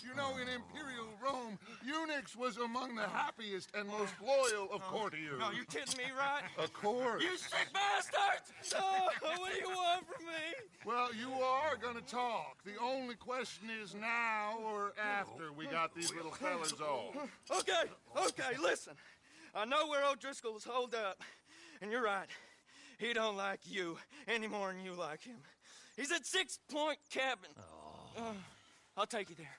You know, in Imperial Rome, eunuchs was among the happiest and most loyal of courtiers. No, you kidding me, right? Of course. You sick bastards! Oh, what do you want from me? Well, you are gonna talk. The only question is now or after we got these little fellas off. Okay, listen. I know where O'Driscoll is holed up, and you're right. He don't like you any more than you like him. He's at 6 Point Cabin. I'll take you there.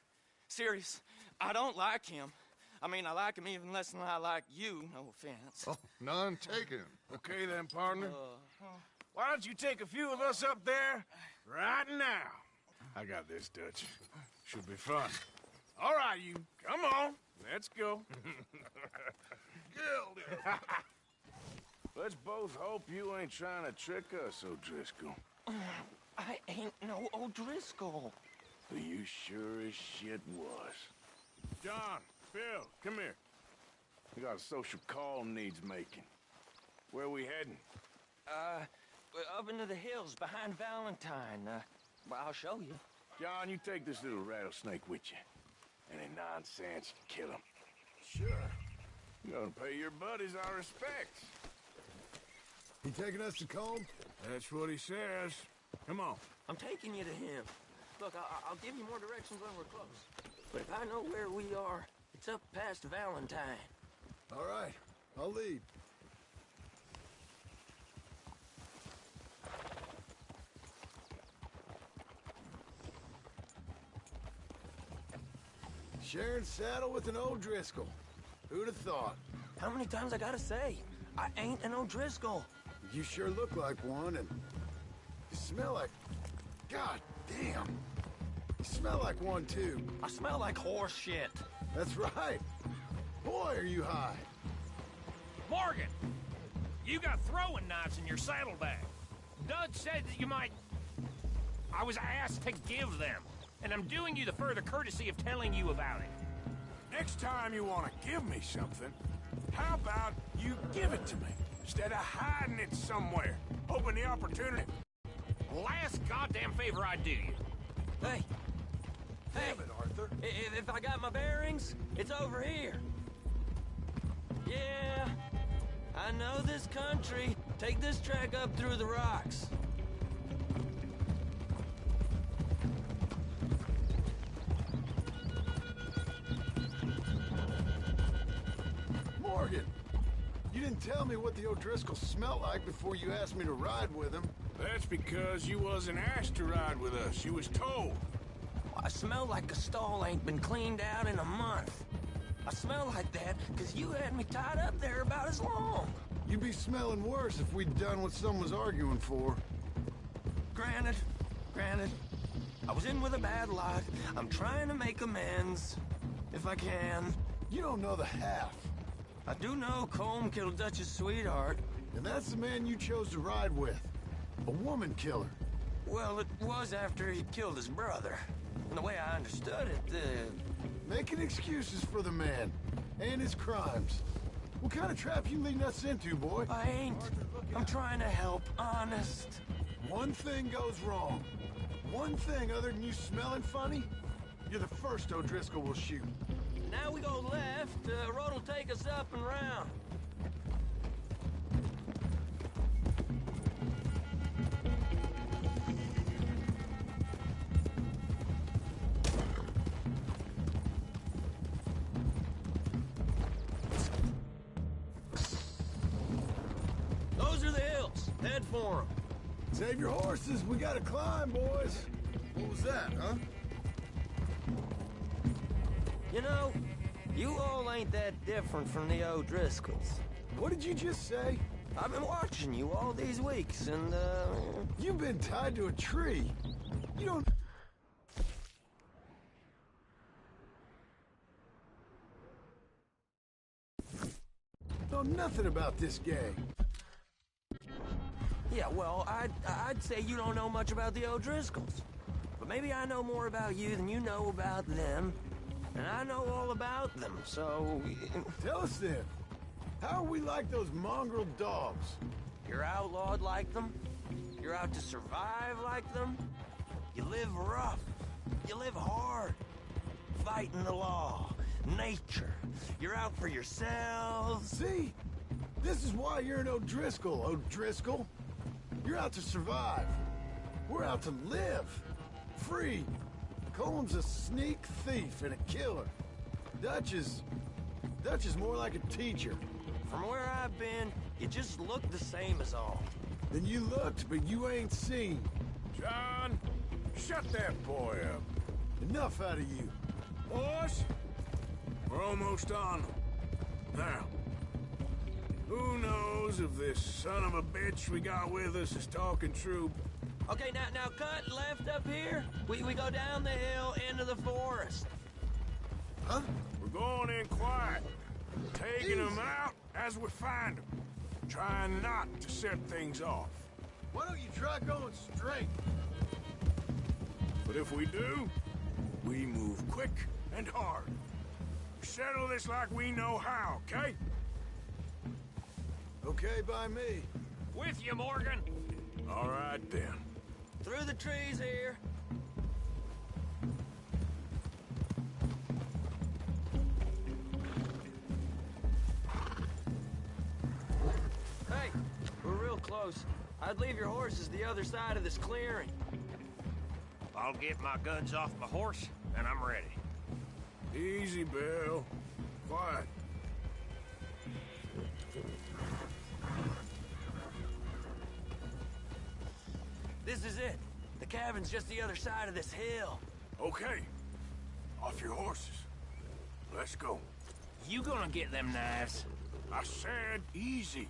Serious, I don't like him. I mean, I like him even less than I like you, no offense. Oh, none taken. Okay then, partner. Why don't you take a few of us up there right now? I got this, Dutch. Should be fun. All right, you. Come on. Let's go. Let's both hope you ain't trying to trick us, O'Driscoll. I ain't no O'Driscoll. But you sure as shit was. John, Bill, come here. We got a social call needs making. Where are we heading? We're up into the hills behind Valentine. Well, I'll show you. John, you take this little rattlesnake with you. Any nonsense, kill him. Sure. You're gonna pay your buddies our respects. He taking us to Combe? That's what he says. Come on. I'm taking you to him. Look, I'll give you more directions when we're close. But if I know where we are, it's up past Valentine. All right, I'll lead. Sharing saddle with an O'Driscoll. Who'd have thought? How many times I gotta say? I ain't an O'Driscoll. You sure look like one, and you smell like... God damn. You smell like one, too. I smell like horse shit. That's right. Boy, are you high. Morgan! You got throwing knives in your saddlebag. Dud said that you might... I was asked to give them, and I'm doing you the further courtesy of telling you about it. Next time you want to give me something, how about you give it to me, instead of hiding it somewhere, hoping the opportunity... Last goddamn favor I do you. Hey! Damn it, Arthur. If I got my bearings, it's over here. Yeah, I know this country. Take this track up through the rocks. Morgan, you didn't tell me what the O'Driscoll smelled like before you asked me to ride with him. That's because you wasn't asked to ride with us. You was told. I smell like a stall ain't been cleaned out in a month. I smell like that because you had me tied up there about as long. You'd be smelling worse if we'd done what someone's arguing for. Granted. I was in with a bad lot. I'm trying to make amends, if I can. You don't know the half. I do know Colm killed Dutch's sweetheart. And that's the man you chose to ride with. A woman killer. Well, it was after he killed his brother. And the way I understood it, Making excuses for the man. And his crimes. What kind of trap you leading us into, boy? I ain't. I'm trying to help, honest. One thing goes wrong. One thing other than you smelling funny, you're the first O'Driscoll will shoot. Now we go left, road will take us up and round. for him. Save your horses. We gotta climb, boys. What was that, huh? You know, you all ain't that different from the O'Driscolls. What did you just say? I've been watching you all these weeks, and, You've been tied to a tree. You don't... know nothing about this gang. Yeah, well, I'd say you don't know much about the O'Driscolls. But maybe I know more about you than you know about them. And I know all about them, so... Tell us then. How are we like those mongrel dogs? You're outlawed like them. You're out to survive like them. You live rough. You live hard. Fighting the law. Nature. You're out for yourselves. See? This is why you're an O'Driscoll, O'Driscoll. You're out to survive. We're out to live. Free. Coleman's a sneak thief and a killer. Dutch is more like a teacher. From where I've been, you just look the same as all. Then you looked, but you ain't seen. John, shut that boy up. Enough out of you. Boys, we're almost on them. Now, who knows if this son of a bitch we got with us is talking true? Okay, now cut left up here. We go down the hill into the forest. Huh? We're going in quiet. Taking them out as we find them. Trying not to set things off. Why don't you try going straight? But if we do, we move quick and hard. We settle this like we know how, okay? Okay by me. With you, Morgan. All right, then. Through the trees here. Hey, we're real close. I'd leave your horses the other side of this clearing. I'll get my guns off my horse, and I'm ready. Easy, Bill. Quiet. This is it. The cabin's just the other side of this hill. Okay. Off your horses. Let's go. You gonna get them knives? I said easy.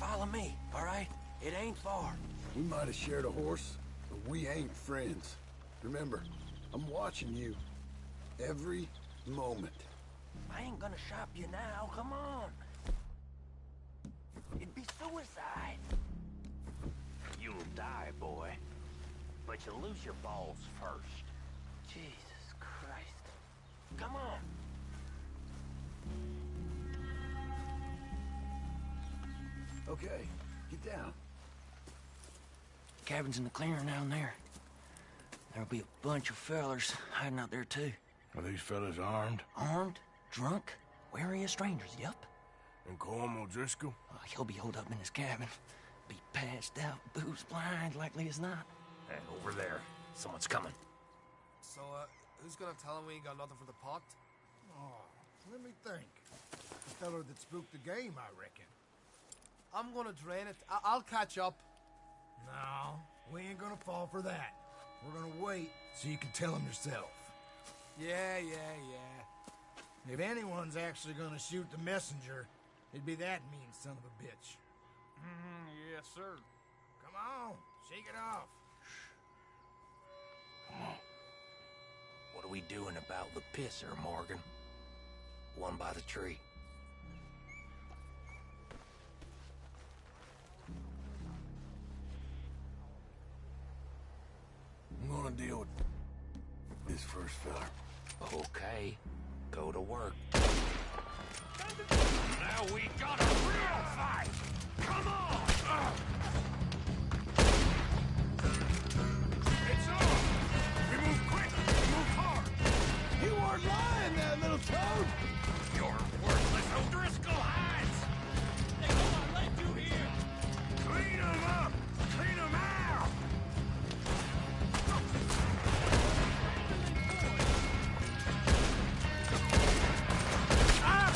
Follow me, all right? It ain't far. We might have shared a horse, but we ain't friends. Remember, I'm watching you. Every moment. I ain't gonna shop you now, come on. It'd be suicide. You'll die, boy. But you'll lose your balls first. Jesus Christ. Come on. Okay, get down. Cabin's in the clearing down there. There'll be a bunch of fellers hiding out there, too. Are these fellas armed? Armed, drunk, wary of strangers, yup. And Colm O'Driscoll? He'll be holed up in his cabin. Be passed out, booze blind, likely as not. Hey, over there. Someone's coming. So, who's gonna tell him we ain't got nothing for the pot? Oh, let me think. The feller that spooked the game, I reckon. I'm gonna drain it. I'll catch up. No, we ain't gonna fall for that. We're gonna wait so you can tell him yourself. Yeah. If anyone's actually gonna shoot the messenger, it'd be that mean son of a bitch. Yes, sir. Come on, shake it off. Come on. What are we doing about the pisser, Morgan? One by the tree. I'm gonna deal with this first fella. Okay, go to work. Now we got a real fight! Come on! It's on! We move quick, we move hard! You weren't lying there, little toad! You're worthless O'Driscoll hides! They don't let you here! Clean them up! Clean them out! Ah!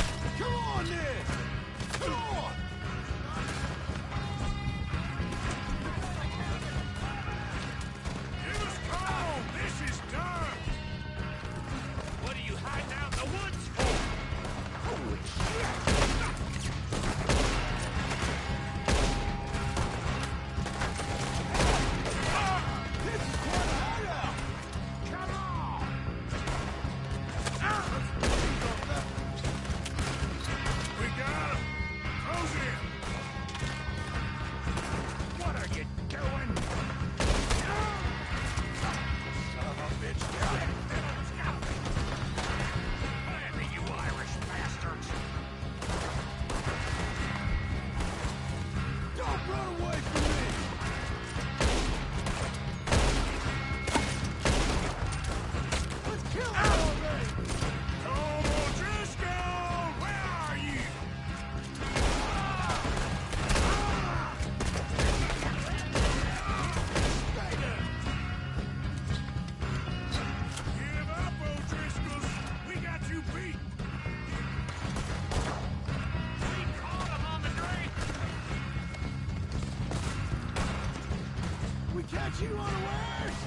you unawares!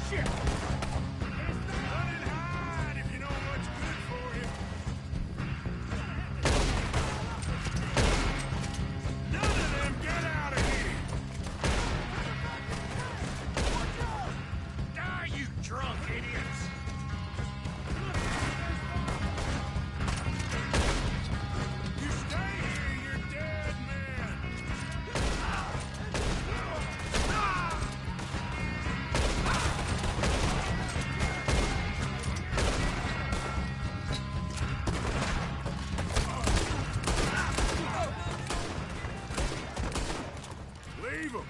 Shit! Run and hide if you know what's good for you. None of them get out of here! Die, you drunk idiots! You stay here, you're dead men! Leave him!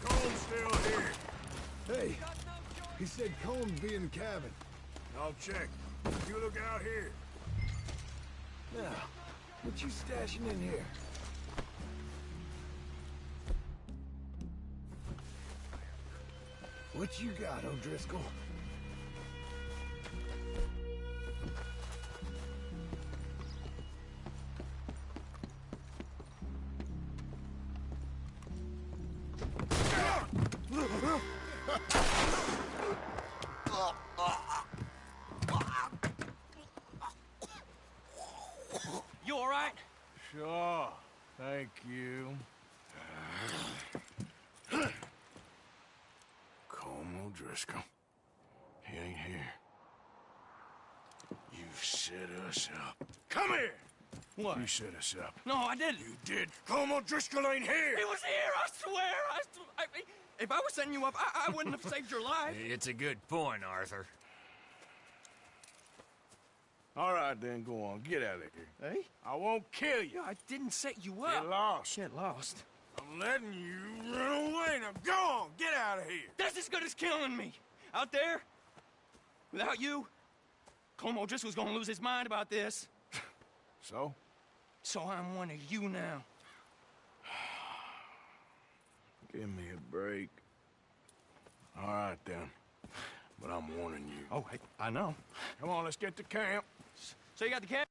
Cole's still here. Hey, he said Combs be in the cabin. I'll check. You look out here. Now, what you stashing in here? What you got, O'Driscoll? You all right? Sure. Thank you. Colm O'Driscoll. He ain't here. You've set us up. Come here! What? You set us up. No, I didn't. You did. Colm O'Driscoll ain't here! He was here, I swear! If I was setting you up, I wouldn't have saved your life. It's a good point, Arthur. All right, then, go on. Get out of here. Hey? I won't kill you. I didn't set you up. Get lost. Get lost. I'm letting you run away. Now go on. Get out of here. That's as good as killing me. Out there, without you, Colm O'Driscoll's gonna lose his mind about this. So? So I'm one of you now. Give me a break. All right, then. But I'm warning you. Oh, I know. Come on, let's get to camp. So you got the cat?